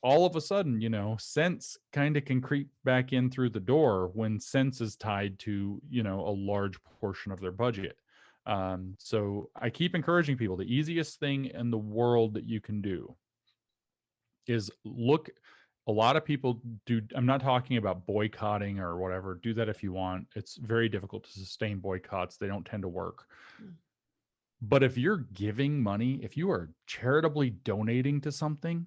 all of a sudden, you know, sense kind of can creep back in through the door when sense is tied to, you know, a large portion of their budget. So I keep encouraging people, the easiest thing in the world that you can do is look. A lot of people do. I'm not talking about boycotting or whatever. Do that if you want. It's very difficult to sustain boycotts. They don't tend to work. But if you're giving money, if you are charitably donating to something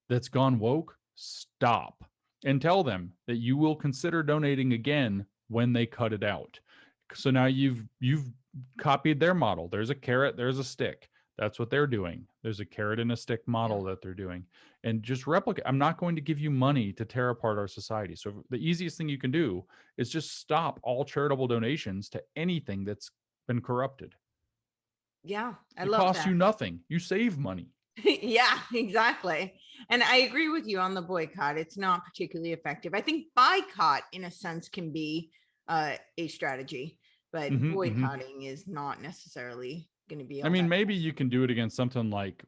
that's gone woke, stop and tell them that you will consider donating again when they cut it out. So now you've copied their model. There's a carrot, there's a stick. That's what they're doing. There's a carrot and a stick model that they're doing. And just replicate. I'm not going to give you money to tear apart our society. So the easiest thing you can do is just stop all charitable donations to anything that's been corrupted. Yeah, I love that. It costs you nothing. You save money. Yeah, exactly. And I agree with you on the boycott. It's not particularly effective. I think boycott, in a sense, can be a strategy, but boycotting is not necessarily going to be. I mean, maybe you can do it against something like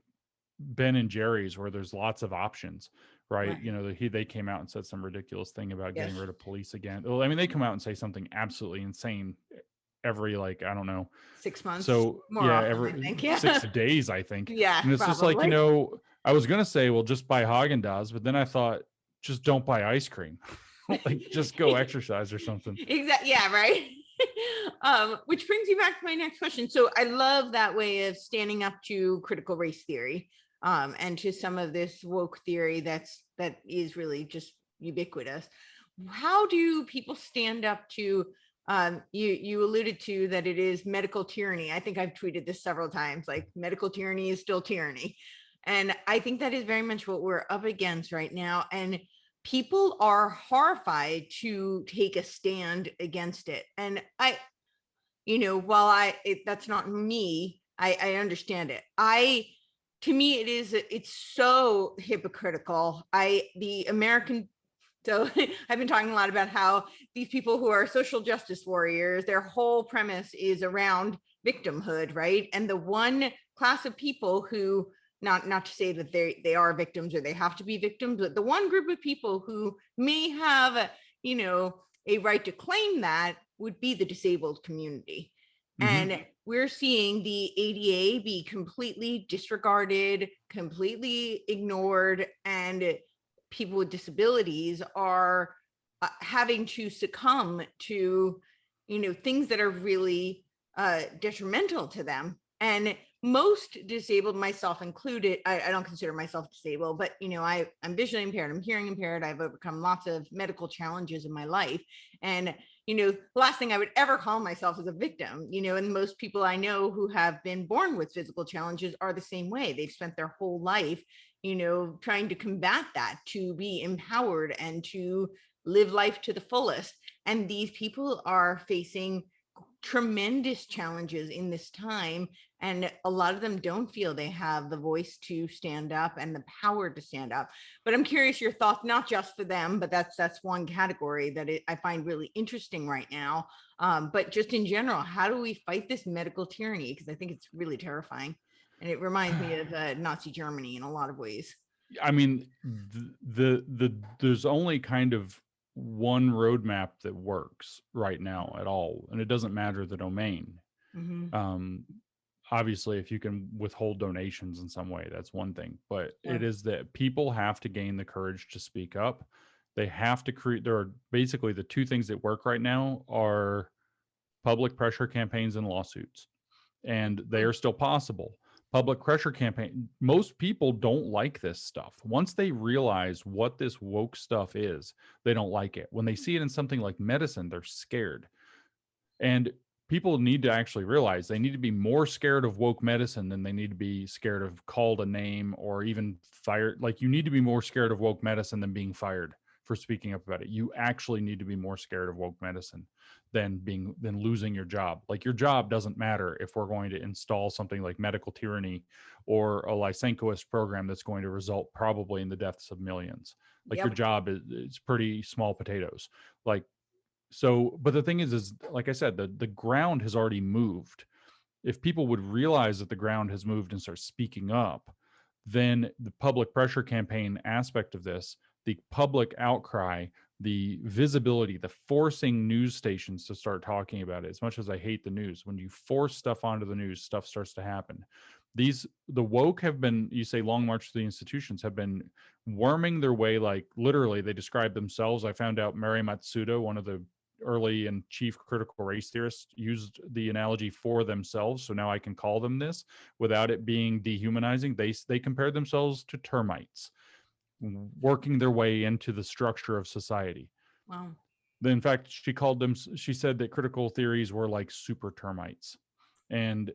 Ben and Jerry's where there's lots of options, right? Right. You know, they came out and said some ridiculous thing about getting Yes. rid of police again. Well, I mean, they come out and say something absolutely insane every, like, I don't know. 6 months, So more yeah, often, I every think. Yeah. 6 days, I think. Yeah, And it's just like, probably. I was going to say, well, just buy Haagen-Dazs, but then I thought, just don't buy ice cream. Like, just go exercise or something. Exactly. Yeah, right. Which brings me back to my next question. So I love that way of standing up to critical race theory, and to some of this woke theory that is really just ubiquitous. How do people stand up to, you alluded to that it is medical tyranny. I think I've tweeted this several times, like medical tyranny is still tyranny. And I think that is very much what we're up against right now. And people are horrified to take a stand against it. And while that's not me, I understand it. To me, it's so hypocritical. The American, so I've been talking a lot about how these people who are social justice warriors, their whole premise is around victimhood, right? And the one class of people who, not to say that they are victims or they have to be victims, but the one group of people who may have a right to claim that would be the disabled community. Mm-hmm. And we're seeing the ADA be completely disregarded, completely ignored, and people with disabilities are having to succumb to things that are really detrimental to them. And most disabled, myself included, I don't consider myself disabled, but I'm visually impaired, I'm hearing impaired, I've overcome lots of medical challenges in my life. And the last thing I would ever call myself is a victim, and most people I know who have been born with physical challenges are the same way. They've spent their whole life trying to combat that, to be empowered and to live life to the fullest. And these people are facing tremendous challenges in this time, and a lot of them don't feel they have the voice to stand up and the power to stand up. But I'm curious your thoughts, not just for them, but that's one category that I find really interesting right now, but just in general, how do we fight this medical tyranny? Because I think it's really terrifying, and it reminds me of Nazi Germany in a lot of ways. I mean, there's only kind of one roadmap that works right now at all, and it doesn't matter the domain. Mm-hmm. Obviously, if you can withhold donations in some way, that's one thing, but Yeah. it is that people have to gain the courage to speak up. They have to create, there are basically the two things that work right now are public pressure campaigns and lawsuits, and they are still possible. Public pressure campaign, most people don't like this stuff. Once they realize what this woke stuff is, they don't like it. When they see it in something like medicine, they're scared. And people need to actually realize they need to be more scared of woke medicine than they need to be scared of called a name or even fired. Like, you need to be more scared of woke medicine than being fired for speaking up about it. You actually need to be more scared of woke medicine than losing your job. Like, your job doesn't matter if we're going to install something like medical tyranny or a Lysenkoist program that's going to result probably in the deaths of millions. Like, Yep. your job is pretty small potatoes. Like, so, but the thing is like I said, the ground has already moved. If people would realize that the ground has moved and start speaking up, then the public pressure campaign aspect of this, the public outcry, the visibility, the forcing news stations to start talking about it. As much as I hate the news, when you force stuff onto the news, stuff starts to happen. The woke have been, you say Long March to the Institutions, have been worming their way, like literally they describe themselves. I found out Mary Matsuda, one of the early and chief critical race theorists, used the analogy for themselves. So now I can call them this without it being dehumanizing. They compared themselves to termites working their way into the structure of society. Wow. In fact, she said that critical theories were like super termites. And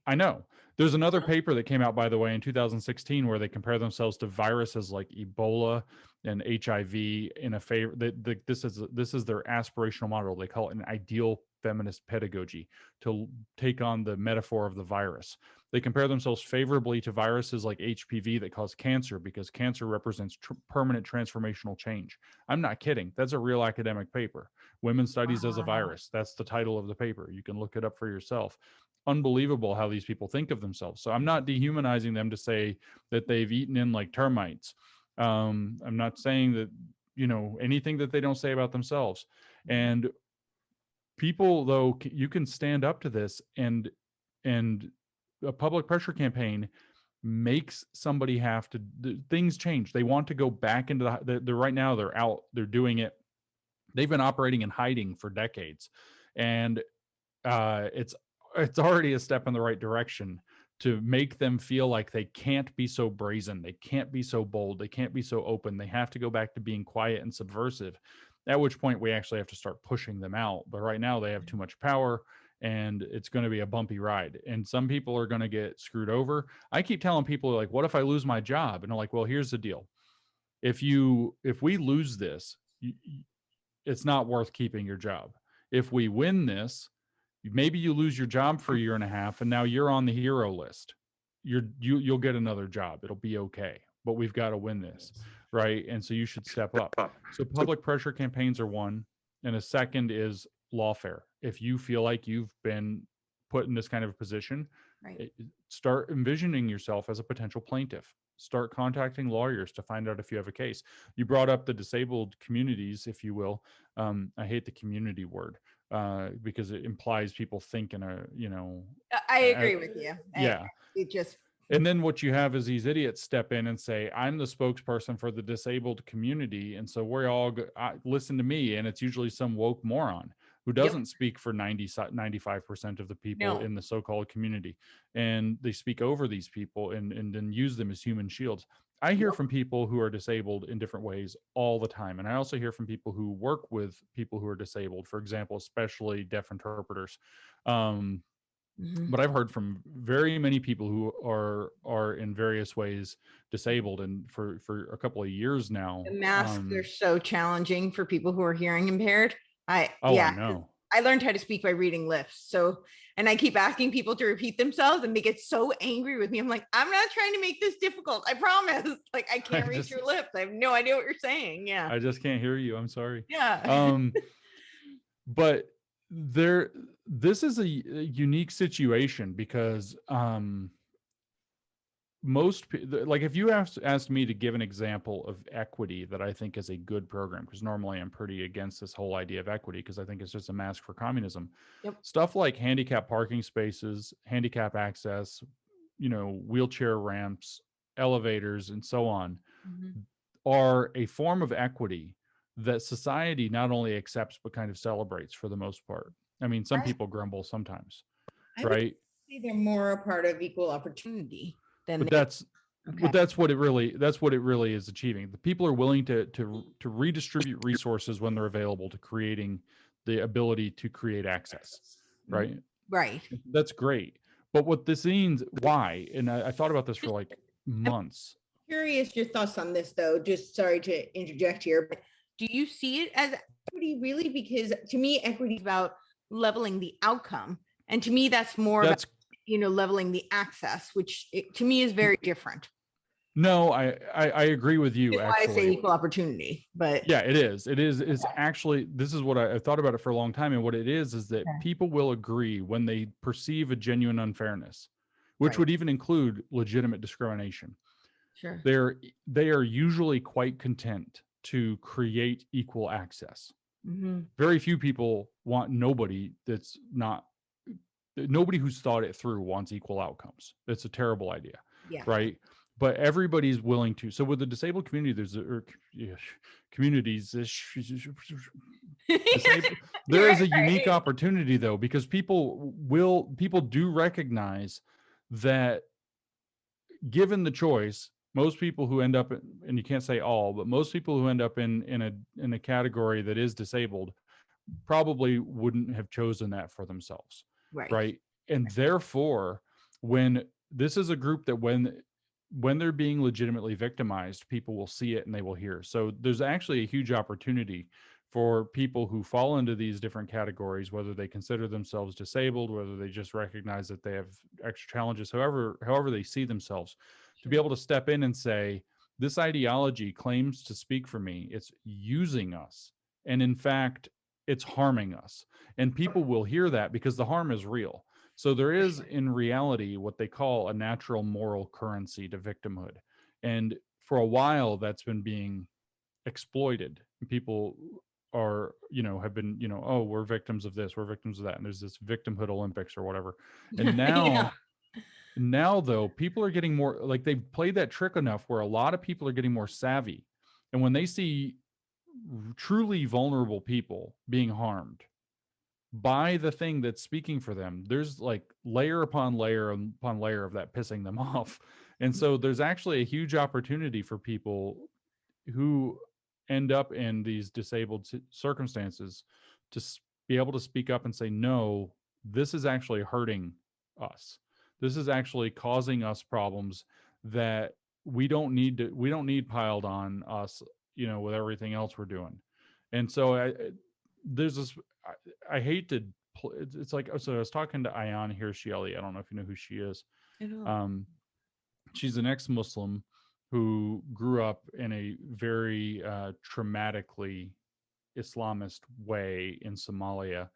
I know there's another paper that came out, by the way, in 2016, where they compare themselves to viruses like Ebola and HIV in a favor. This is their aspirational model. They call it an ideal feminist pedagogy to take on the metaphor of the virus. They compare themselves favorably to viruses like HPV that cause cancer because cancer represents permanent transformational change. I'm not kidding. That's a real academic paper. Women's Studies as a Virus. That's the title of the paper. You can look it up for yourself. Unbelievable how these people think of themselves. So I'm not dehumanizing them to say that they've eaten in like termites. I'm not saying that, anything that they don't say about themselves. And people, though, you can stand up to this, and a public pressure campaign makes somebody have to, things change. They want to go back into the right now they're out, they're doing it. They've been operating in hiding for decades. And it's already a step in the right direction to make them feel like they can't be so brazen, they can't be so bold, they can't be so open. They have to go back to being quiet and subversive, at which point we actually have to start pushing them out. But right now they have too much power, and it's going to be a bumpy ride, and some people are going to get screwed over. I keep telling people, like, what if I lose my job? And they're like, well, here's the deal. If we lose this, it's not worth keeping your job. If we win this, maybe you lose your job for a year and a half, and now you're on the hero list. You'll get another job. It'll be okay. But we've got to win this, right? And so you should step up. So public pressure campaigns are one, and a second is lawfare. If you feel like you've been put in this kind of a position, Right. Start envisioning yourself as a potential plaintiff. Start contacting lawyers to find out if you have a case. You brought up the disabled communities, if you will. I hate the community word because it implies people think in a, I agree with you. Yeah. It just. And then what you have is these idiots step in and say, I'm the spokesperson for the disabled community. And so we're all listen to me. And it's usually some woke moron who doesn't speak for 95% of the people in the so-called community. And they speak over these people and then use them as human shields. I hear from people who are disabled in different ways all the time. And I also hear from people who work with people who are disabled, for example, especially deaf interpreters. But I've heard from very many people who are in various ways disabled, and for a couple of years now. The masks are so challenging for people who are hearing impaired. I know. I learned how to speak by reading lips. So, and I keep asking people to repeat themselves, and they get so angry with me. I'm like, I'm not trying to make this difficult. I promise. Like, I can't read your lips. I have no idea what you're saying. Yeah. I just can't hear you. I'm sorry. Yeah. But this is a unique situation because like if you asked me to give an example of equity that I think is a good program, because normally I'm pretty against this whole idea of equity because I think it's just a mask for communism. Stuff like handicap parking spaces, handicap access, wheelchair ramps, elevators, and so on are a form of equity that society not only accepts but kind of celebrates for the most part. I mean, some people grumble sometimes, right? See, they're more a part of equal opportunity than. But that's what it really is achieving. The people are willing to redistribute resources when they're available to creating the ability to create access, right? Right. That's great. But what this means, why? And I thought about this for like months. I'm curious your thoughts on this, though. Just sorry to interject here, but do you see it as equity really? Because to me, equity is about leveling the outcome. And to me, that's more about, leveling the access, which to me is very different. No, I agree with you. That's why I say equal opportunity, but yeah, it is. It's actually, this is what I thought about it for a long time. And what it is that people will agree when they perceive a genuine unfairness, which would even include legitimate discrimination. Sure. They are usually quite content to create equal access. Very few people want nobody who's thought it through wants equal outcomes. It's a terrible idea, right? But everybody's willing to. So with the disabled community, communities. There is a unique opportunity though, because people do recognize that given the choice, most people who end up, and you can't say all, but most people who end up in a category that is disabled probably wouldn't have chosen that for themselves. Right. And therefore, when this is a group that when they're being legitimately victimized, people will see it and they will hear. So there's actually a huge opportunity for people who fall into these different categories, whether they consider themselves disabled, whether they just recognize that they have extra challenges, however they see themselves, to be able to step in and say, this ideology claims to speak for me. It's using us. And in fact, it's harming us. And people will hear that because the harm is real. So there is, in reality, what they call a natural moral currency to victimhood. And for a while, that's been being exploited. People are, have been, oh, we're victims of this, we're victims of that. And there's this victimhood Olympics or whatever. And now though, people are getting more, like, they've played that trick enough where a lot of people are getting more savvy. And when they see truly vulnerable people being harmed by the thing that's speaking for them, there's like layer upon layer upon layer of that pissing them off. And so there's actually a huge opportunity for people who end up in these disabled circumstances to be able to speak up and say, no, this is actually hurting us. This is actually causing us problems that we don't need piled on us, with everything else we're doing. And so there's this, I hate to, it's like, so I was talking to Ayan Hirschieli. I don't know if you know who she is. She's an ex-Muslim who grew up in a very traumatically Islamist way in Somalia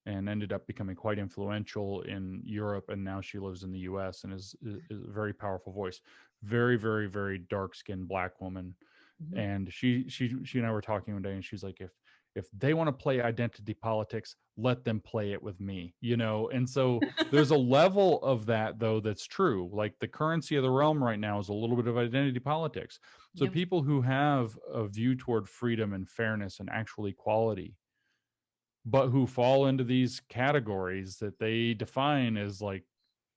and ended up becoming quite influential in Europe. And now she lives in the US and is a very powerful voice. Very, very, very dark-skinned Black woman. Mm-hmm. And she and I were talking one day, and she's like, if they want to play identity politics, let them play it with me, And so there's a level of that, though, that's true. Like, the currency of the realm right now is a little bit of identity politics. So people who have a view toward freedom and fairness and actual equality, but who fall into these categories that they define as, like,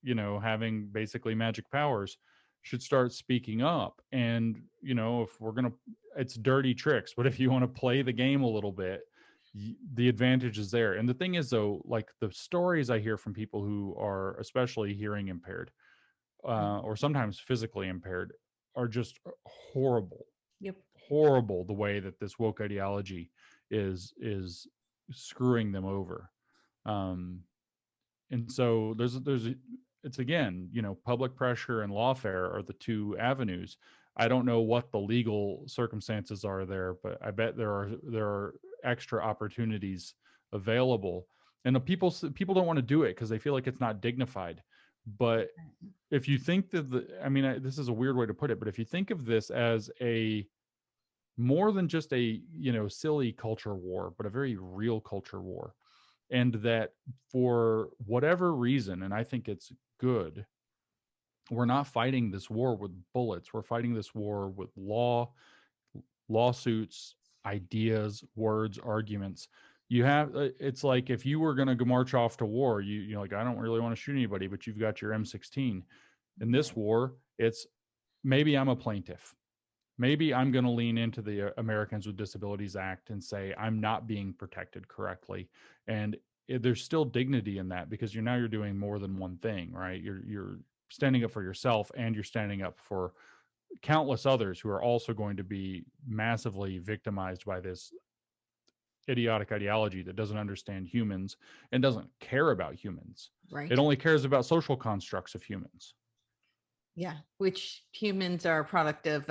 having basically magic powers, should start speaking up. And, if we're going to, it's dirty tricks, but if you want to play the game a little bit, the advantage is there. And the thing is, though, like, the stories I hear from people who are especially hearing impaired, or sometimes physically impaired, are just horrible. Horrible, the way that this woke ideology is screwing them over. And so there's it's, again, public pressure and lawfare are the two avenues. I don't know what the legal circumstances are there, but I bet there are extra opportunities available. And people don't want to do it because they feel like it's not dignified. But if you think that this is a weird way to put it, but if you think of this as a more than just a, silly culture war, but a very real culture war, and that for whatever reason, and I think it's good, we're not fighting this war with bullets. We're fighting this war with lawsuits, ideas, words, arguments. You have, it's like if you were going to march off to war, you're like, I don't really want to shoot anybody, but you've got your M16. In this war, it's, maybe I'm a plaintiff. Maybe I'm going to lean into the Americans with Disabilities Act and say I'm not being protected correctly. And there's still dignity in that, because you're doing more than one thing, right? You're standing up for yourself, and you're standing up for countless others who are also going to be massively victimized by this idiotic ideology that doesn't understand humans and doesn't care about humans. Right. It only cares about social constructs of humans. Yeah, which humans are a product of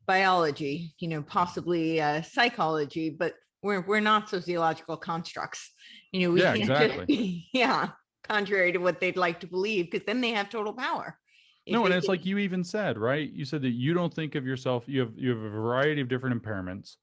biology, possibly psychology, but we're not sociological constructs. We can't exactly. just contrary to what they'd like to believe, because then they have total power. And it's like you even said, right? You said that you don't think of yourself, you have a variety of different impairments,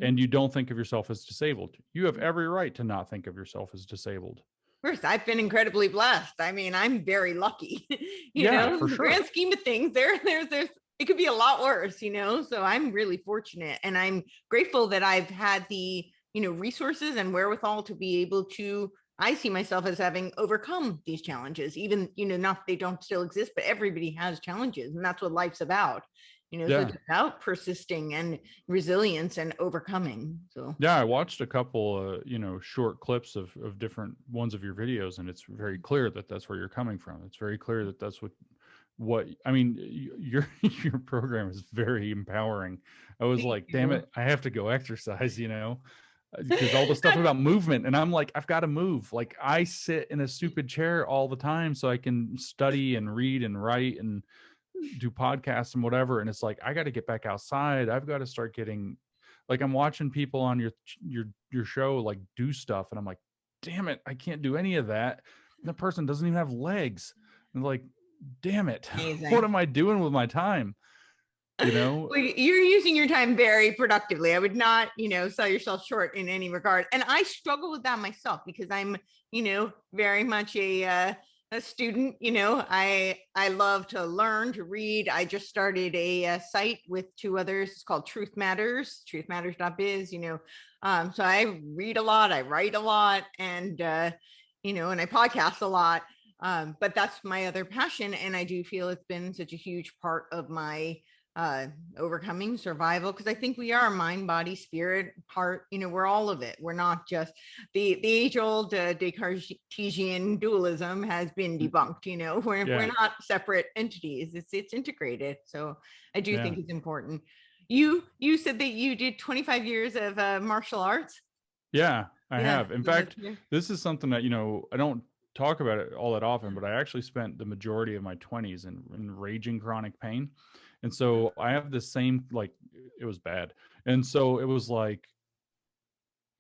and you don't think of yourself as disabled. You have every right to not think of yourself as disabled. First, I've been incredibly blessed. I mean, I'm very lucky. For the sure. grand scheme of things, there's it could be a lot worse, so I'm really fortunate, and I'm grateful that I've had the resources and wherewithal to be able to, I see myself as having overcome these challenges, even not they don't still exist, but everybody has challenges, and that's what life's about. So it's about persisting and resilience and overcoming. So I watched a couple short clips of different ones of your videos, and it's very clear that that's where you're coming from. It's very clear that that's what I mean, your program is very empowering. I was like, damn it, I have to go exercise, because all the stuff about movement, and I'm like, I've got to move. Like, I sit in a stupid chair all the time so I can study and read and write and do podcasts and whatever. And it's like, I got to get back outside. I've got to start getting, like, I'm watching people on your show like do stuff, and I'm like, damn it, I can't do any of that. And the person doesn't even have legs. And like, damn it, Amazing. what am I doing with my time? You know, Well, you're using your time very productively. I would not, sell yourself short in any regard. And I struggle with that myself because I'm, very much a student. I love to learn, to read. I just started a site with two others. It's called TruthMatters, truthmatters.biz. So I read a lot, I write a lot, and and I podcast a lot. But that's my other passion, and I do feel it's been such a huge part of my overcoming survival, because I think we are mind, body, spirit, heart. We're all of it. We're not just the age-old Descartesian dualism has been debunked. We're not separate entities. It's integrated. So I do think it's important. You said that you did 25 years of martial arts. Yeah, I have. In fact, this is something that, I don't talk about it all that often, but I actually spent the majority of my 20s in raging chronic pain. And so I have the same, like, it was bad. And so it was like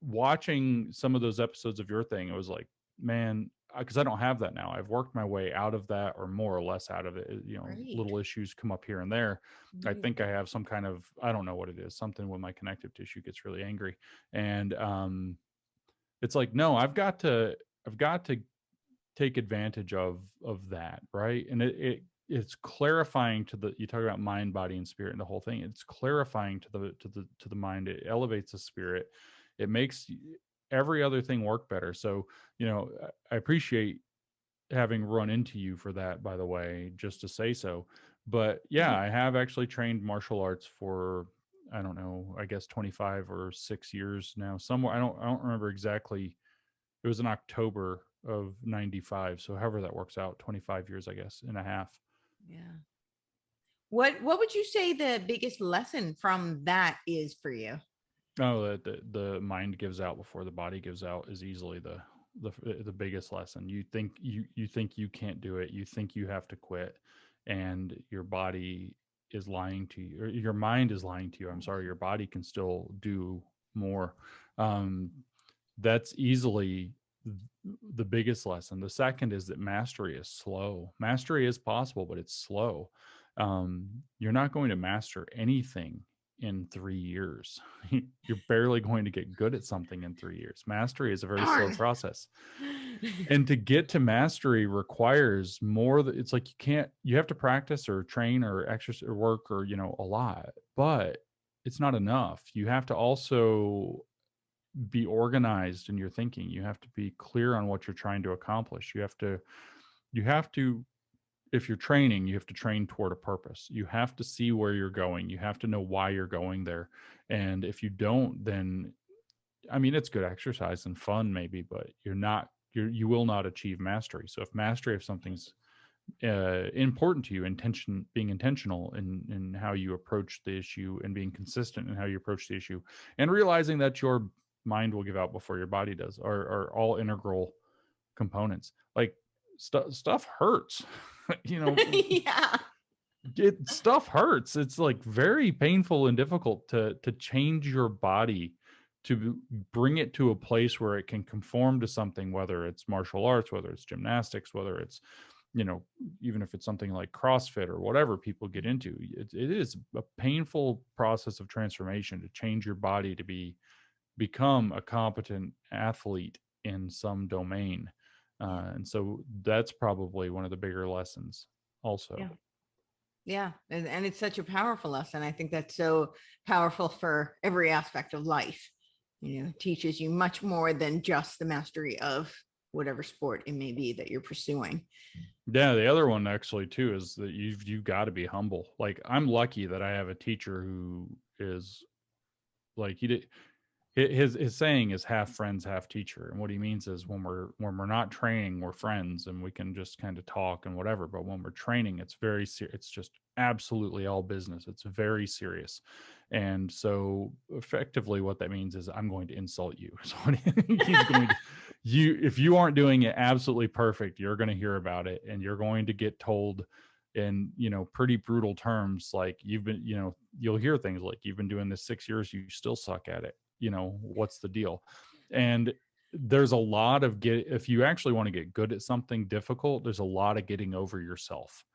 watching some of those episodes of your thing, it was like, man, because I don't have that now. I've worked my way out of that, or more or less out of it. Right. Little issues come up here and there. I think I have some kind of, I don't know what it is, something with my connective tissue gets really angry. And it's like, no, I've got to take advantage of that, right? And it's clarifying to you talk about mind, body, and spirit, and the whole thing. It's clarifying to the mind. It elevates the spirit. It makes every other thing work better. So, I appreciate having run into you for that, by the way, just to say so. But yeah, I have actually trained martial arts for, I don't know, I guess 25 or 6 years now. Somewhere, I don't remember exactly. It was in October of 95. So however that works out, 25 years, I guess, and a half. Yeah. What would you say the biggest lesson from that is for you? Oh, the mind gives out before the body gives out is easily the biggest lesson. You think you can't do it. You think you have to quit, and your body is lying to you, or your mind is lying to you. I'm sorry, your body can still do more. That's easily the biggest lesson. The second is that mastery is slow. Mastery is possible, but it's slow. You're not going to master anything in 3 years. You're barely going to get good at something in 3 years. Mastery is a very slow process. And to get to mastery requires more. It's like you have to practice or train or exercise or work or, a lot, but it's not enough. You have to also be organized in your thinking. You have to be clear on what you're trying to accomplish. You have to, if you're training, you have to train toward a purpose. You have to see where you're going. You have to know why you're going there. And if you don't, then, I mean, it's good exercise and fun maybe, but you will not achieve mastery. So if mastery of something's important to you, being intentional in how you approach the issue, and being consistent in how you approach the issue, and realizing that your mind will give out before your body does, are all integral components. Like stuff hurts. Yeah. Stuff hurts. It's like very painful and difficult to change your body, to bring it to a place where it can conform to something, whether it's martial arts, whether it's gymnastics, whether it's, even if it's something like CrossFit or whatever people get into. It is a painful process of transformation to change your body to become a competent athlete in some domain. And so that's probably one of the bigger lessons also. Yeah. And it's such a powerful lesson. I think that's so powerful for every aspect of life. It teaches you much more than just the mastery of whatever sport it may be that you're pursuing. Yeah. The other one actually too is that you've got to be humble. Like, I'm lucky that I have a teacher who is like, his saying is half friends, half teacher. And what he means is when we're not training, we're friends and we can just kind of talk and whatever. But when we're training, it's very serious. It's just absolutely all business. It's very serious. And so effectively what that means is I'm going to insult you. So he's going to, if you aren't doing it absolutely perfect, you're going to hear about it and you're going to get told in, pretty brutal terms, like you've been, you'll hear things like you've been doing this 6 years, you still suck at it. What's the deal? And there's a lot of if you actually want to get good at something difficult, there's a lot of getting over yourself.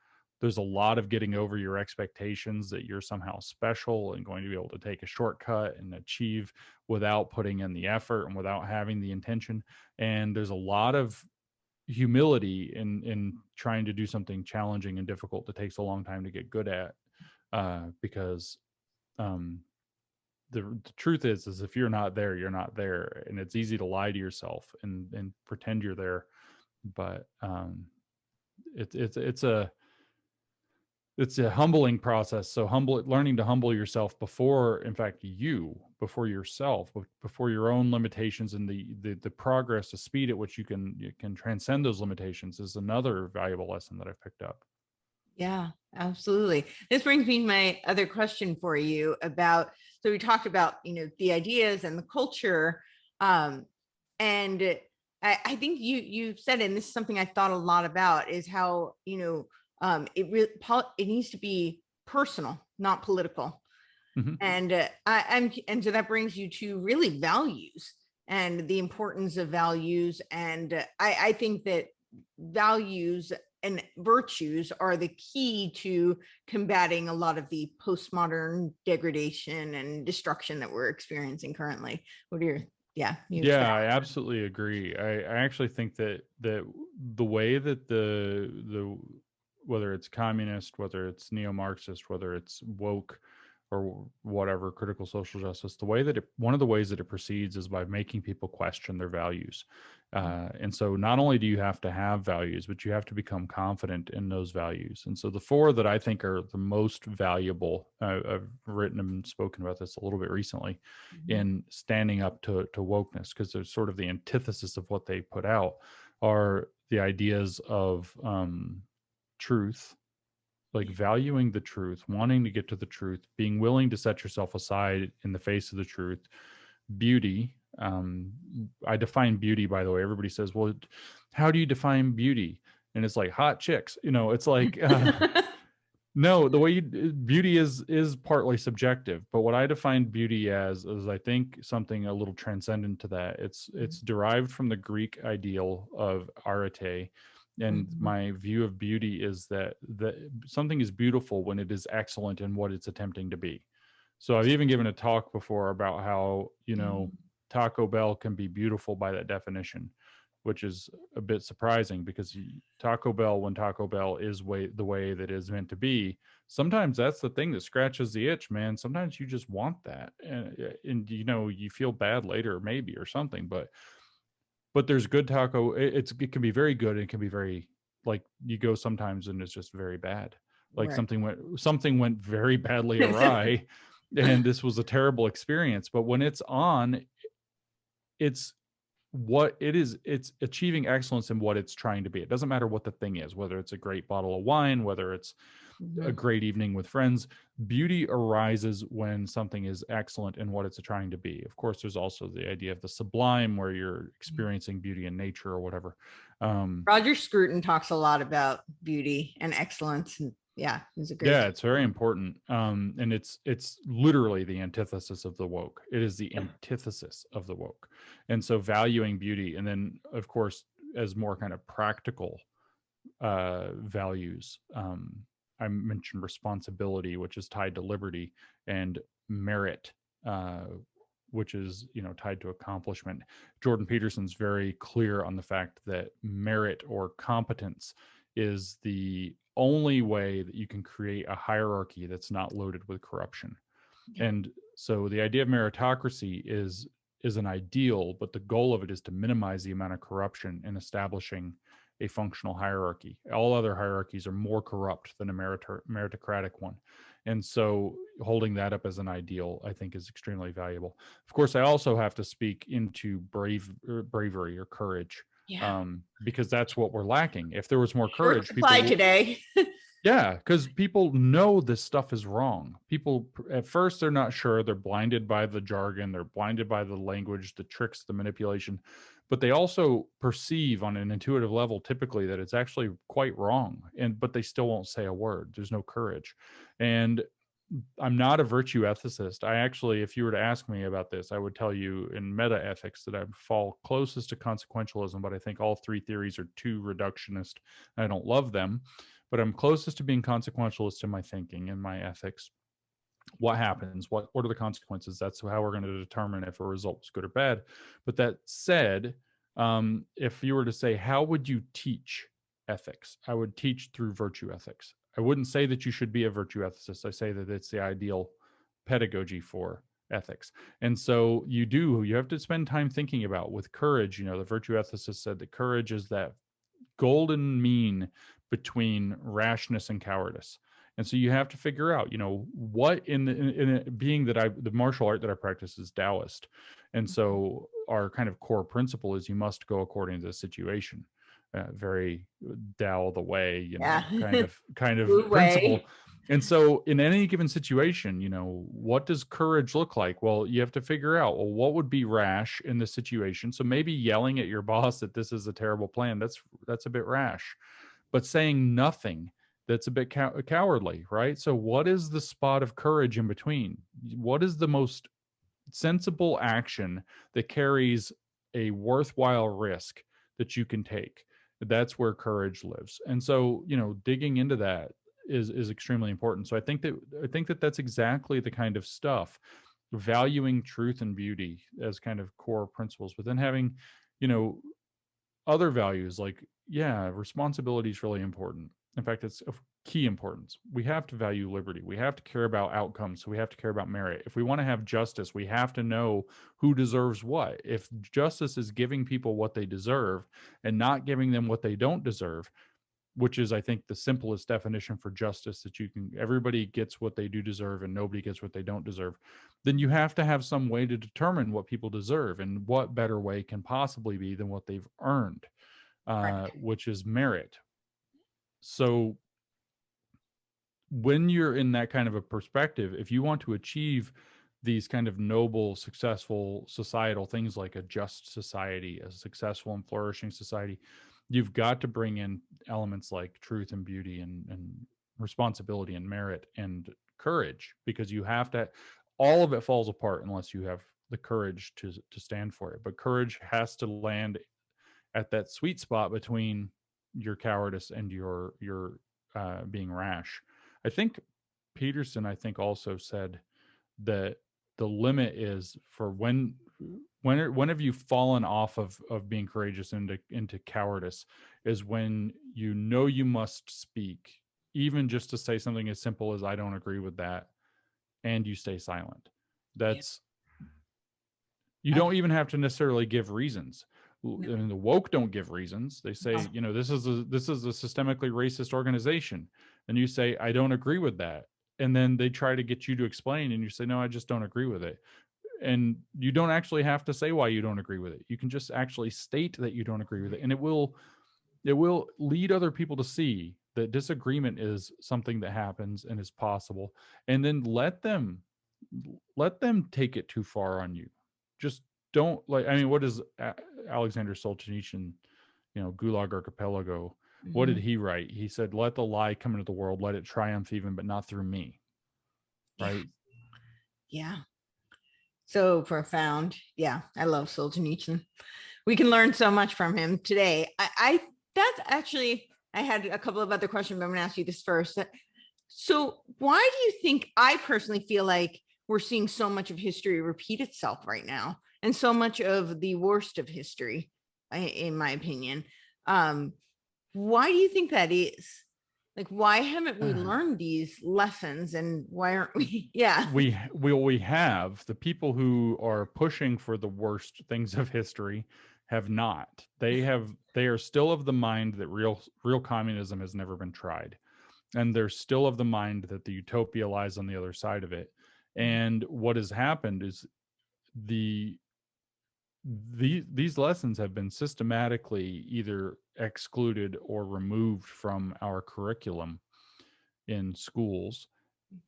There's a lot of getting over your expectations that you're somehow special and going to be able to take a shortcut and achieve without putting in the effort and without having the intention. And there's a lot of humility in trying to do something challenging and difficult that takes a long time to get good at, because the truth is if you're not there, you're not there, and it's easy to lie to yourself and pretend you're there. But it's a humbling process. So learning to humble yourself before yourself, before your own limitations, and the progress, the speed at which you can transcend those limitations is another valuable lesson that I've picked up. Yeah, absolutely. This brings me to my other question for you about, so we talked about, the ideas and the culture. And I think you said, and this is something I thought a lot about, is how, it needs to be personal, not political. Mm-hmm. And so that brings you to really values and the importance of values. And I think that values and virtues are the key to combating a lot of the postmodern degradation and destruction that we're experiencing currently. What are your I absolutely agree. I actually think that the way that the whether it's communist, whether it's neo-Marxist, whether it's woke or whatever, critical social justice, one of the ways that it proceeds is by making people question their values. And so not only do you have to have values, but you have to become confident in those values. And so the four that I think are the most valuable, I've written and spoken about this a little bit recently, in standing up to wokeness, because they're sort of the antithesis of what they put out, are the ideas of truth, like valuing the truth, wanting to get to the truth, being willing to set yourself aside in the face of the truth, beauty. I define beauty, by the way. Everybody says, well, how do you define beauty? And it's like hot chicks, it's like, no, the way beauty is partly subjective, but what I define beauty as is, I think, something a little transcendent to that. It's derived from the Greek ideal of arete. And my view of beauty is that something is beautiful when it is excellent in what it's attempting to be. So I've even given a talk before about how, Taco Bell can be beautiful by that definition, which is a bit surprising, because Taco Bell, when Taco Bell is the way that is meant to be, sometimes that's the thing that scratches the itch, man. Sometimes you just want that. And you feel bad later, maybe, or something, but there's good taco. It can be very good. And it can be very, like, you go sometimes and it's just very bad. Like right. something went very badly awry and this was a terrible experience. But when it's on, it's achieving excellence in what it's trying to be. It doesn't matter what the thing is, whether it's a great bottle of wine, whether it's a great evening with friends. Beauty arises when something is excellent in what it's trying to be. Of course, there's also the idea of the sublime, where you're experiencing beauty in nature or whatever. Roger Scruton talks a lot about beauty and excellence, and he's a great. Yeah, it's very important. And it's literally the antithesis of the woke. It is the antithesis of the woke. And so valuing beauty, and then of course, as more kind of practical values, I mentioned responsibility, which is tied to liberty, and merit, which is, tied to accomplishment. Jordan Peterson's very clear on the fact that merit or competence is the only way that you can create a hierarchy that's not loaded with corruption. And so the idea of meritocracy is an ideal, but the goal of it is to minimize the amount of corruption in establishing a functional hierarchy. All other hierarchies are more corrupt than a meritocratic one. And so holding that up as an ideal, I think, is extremely valuable. Of course, I also have to speak into bravery or courage, Yeah. because that's what we're lacking. If there was more Short courage, supply today. yeah, because people know this stuff is wrong. People, at first, they're not sure. They're blinded by the jargon. They're blinded by the language, the tricks, the manipulation. But they also perceive on an intuitive level, typically, that it's actually quite wrong. But they still won't say a word. There's no courage. And I'm not a virtue ethicist. I actually, if you were to ask me about this, I would tell you in meta ethics that I fall closest to consequentialism, but I think all three theories are too reductionist. I don't love them, but I'm closest to being consequentialist in my thinking and my ethics. What happens? What are the consequences? That's how we're going to determine if a result is good or bad. But that said, if you were to say, how would you teach ethics? I would teach through virtue ethics. I wouldn't say that you should be a virtue ethicist. I say that it's the ideal pedagogy for ethics. And so you have to spend time thinking about with courage. The virtue ethicist said that courage is that golden mean between rashness and cowardice. And so you have to figure out, what in being that the martial art that I practice is Taoist. And so our kind of core principle is you must go according to the situation. Very Tao the way, kind of Wu principle. Wei. And so in any given situation, what does courage look like? Well, you have to figure out, well, what would be rash in this situation? So maybe yelling at your boss that this is a terrible plan, that's a bit rash. But saying nothing, that's a bit cowardly, right? So what is the spot of courage in between? What is the most sensible action that carries a worthwhile risk that you can take? That's where courage lives. And so, digging into that is extremely important. So I think that that's exactly the kind of stuff, valuing truth and beauty as kind of core principles, but then having, other values like, responsibility is really important. In fact, it's of key importance. We have to value liberty. We have to care about outcomes. So we have to care about merit. If we want to have justice, we have to know who deserves what. If justice is giving people what they deserve and not giving them what they don't deserve, which is, I think, the simplest definition for justice that everybody gets what they do deserve and nobody gets what they don't deserve, then you have to have some way to determine what people deserve, and what better way can possibly be than what they've earned, Right. which is merit. So when you're in that kind of a perspective, if you want to achieve these kind of noble, successful societal things like a just society, a successful and flourishing society, you've got to bring in elements like truth and beauty and responsibility and merit and courage, because you have to, all of it falls apart unless you have the courage to stand for it. But courage has to land at that sweet spot between your cowardice and your being rash. I think Peterson, also said that the limit is for when have you fallen off of being courageous into cowardice, is when you must speak, even just to say something as simple as I don't agree with that, and you stay silent. That's you don't even have to necessarily give reasons. I mean, the woke don't give reasons. They say, this is a systemically racist organization, and you say, I don't agree with that, and then they try to get you to explain, and you say, no, I just don't agree with it. And you don't actually have to say why you don't agree with it. You can just actually state that you don't agree with it, and it will lead other people to see that disagreement is something that happens and is possible, and then let them take it too far on you. Just don't, like, I mean, what is Alexander Solzhenitsyn, Gulag Archipelago, what did he write? He said, let the lie come into the world, let it triumph even, but not through me. Right? Yeah. So profound. Yeah, I love Solzhenitsyn. We can learn so much from him today. I had a couple of other questions, but I'm going to ask you this first. So why do you think, I personally feel like we're seeing so much of history repeat itself right now, and so much of the worst of history, in my opinion? Why do you think that is? Like, why haven't we learned these lessons, and why aren't we? Yeah. We have the people who are pushing for the worst things of history have not. They are still of the mind that real communism has never been tried. And they're still of the mind that the utopia lies on the other side of it. And what has happened is these lessons have been systematically either excluded or removed from our curriculum in schools.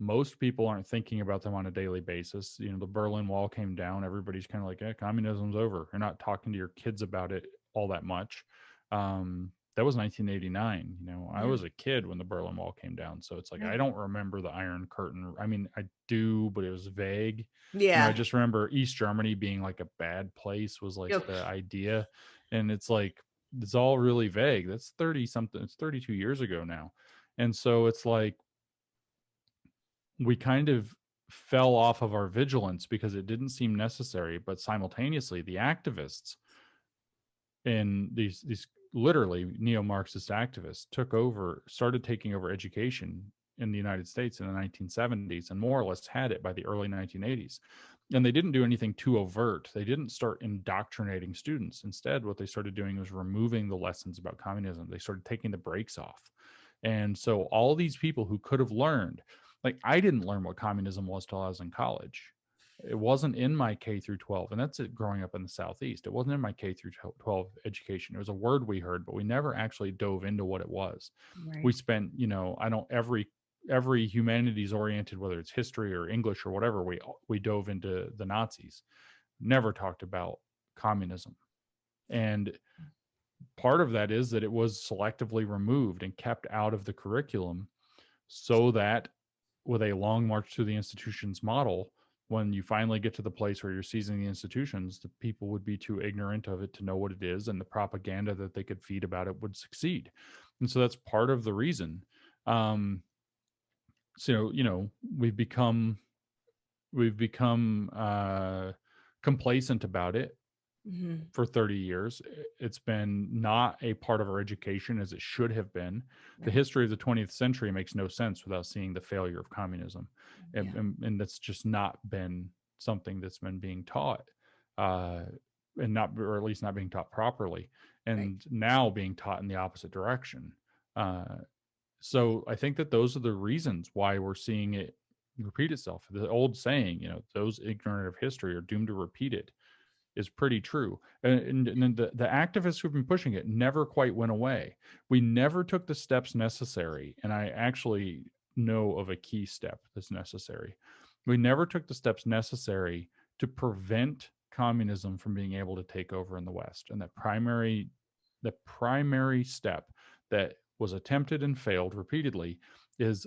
Most people aren't thinking about them on a daily basis. You know, the Berlin Wall came down. Everybody's kind of like, communism's over. You're not talking to your kids about it all that much. That was 1989. You know, I was a kid when the Berlin Wall came down. So it's like, I don't remember the Iron Curtain. I mean, I do, but it was vague. You know, I just remember East Germany being like a bad place was like the idea. And it's like, it's all really vague. That's 30 something. It's 32 years ago now. And so it's like, we kind of fell off of our vigilance because it didn't seem necessary, but simultaneously the activists in these literally neo-Marxist activists started taking over education in the United States in the 1970s and more or less had it by the early 1980s. And they didn't do anything too overt. They didn't start indoctrinating students. Instead, what they started doing was removing the lessons about communism. They started taking the brakes off. And so all these people who could have learned, like I didn't learn what communism was till I was in college. It wasn't in my K through 12. And that's it growing up in the Southeast. It wasn't in my K through 12 education. It was a word we heard, but we never actually dove into what it was. We spent, every humanities oriented, whether it's history or English or whatever, we dove into the Nazis, never talked about communism. And part of that is that it was selectively removed and kept out of the curriculum so that with a long march through the institutions model, when you finally get to the place where you're seizing the institutions, the people would be too ignorant of it to know what it is, and the propaganda that they could feed about it would succeed. And so that's part of the reason. So, we've become complacent about it for 30 years. It's been not a part of our education as it should have been. The history of the 20th century makes no sense without seeing the failure of communism. And that's just not been something that's been being taught, or at least not being taught properly, and now being taught in the opposite direction. So I think that those are the reasons why we're seeing it repeat itself. The old saying, those ignorant of history are doomed to repeat it, is pretty true. And the activists who've been pushing it never quite went away. We never took the steps necessary. And I actually know of a key step that's necessary. We never took the steps necessary to prevent communism from being able to take over in the West. And the primary step that was attempted and failed repeatedly is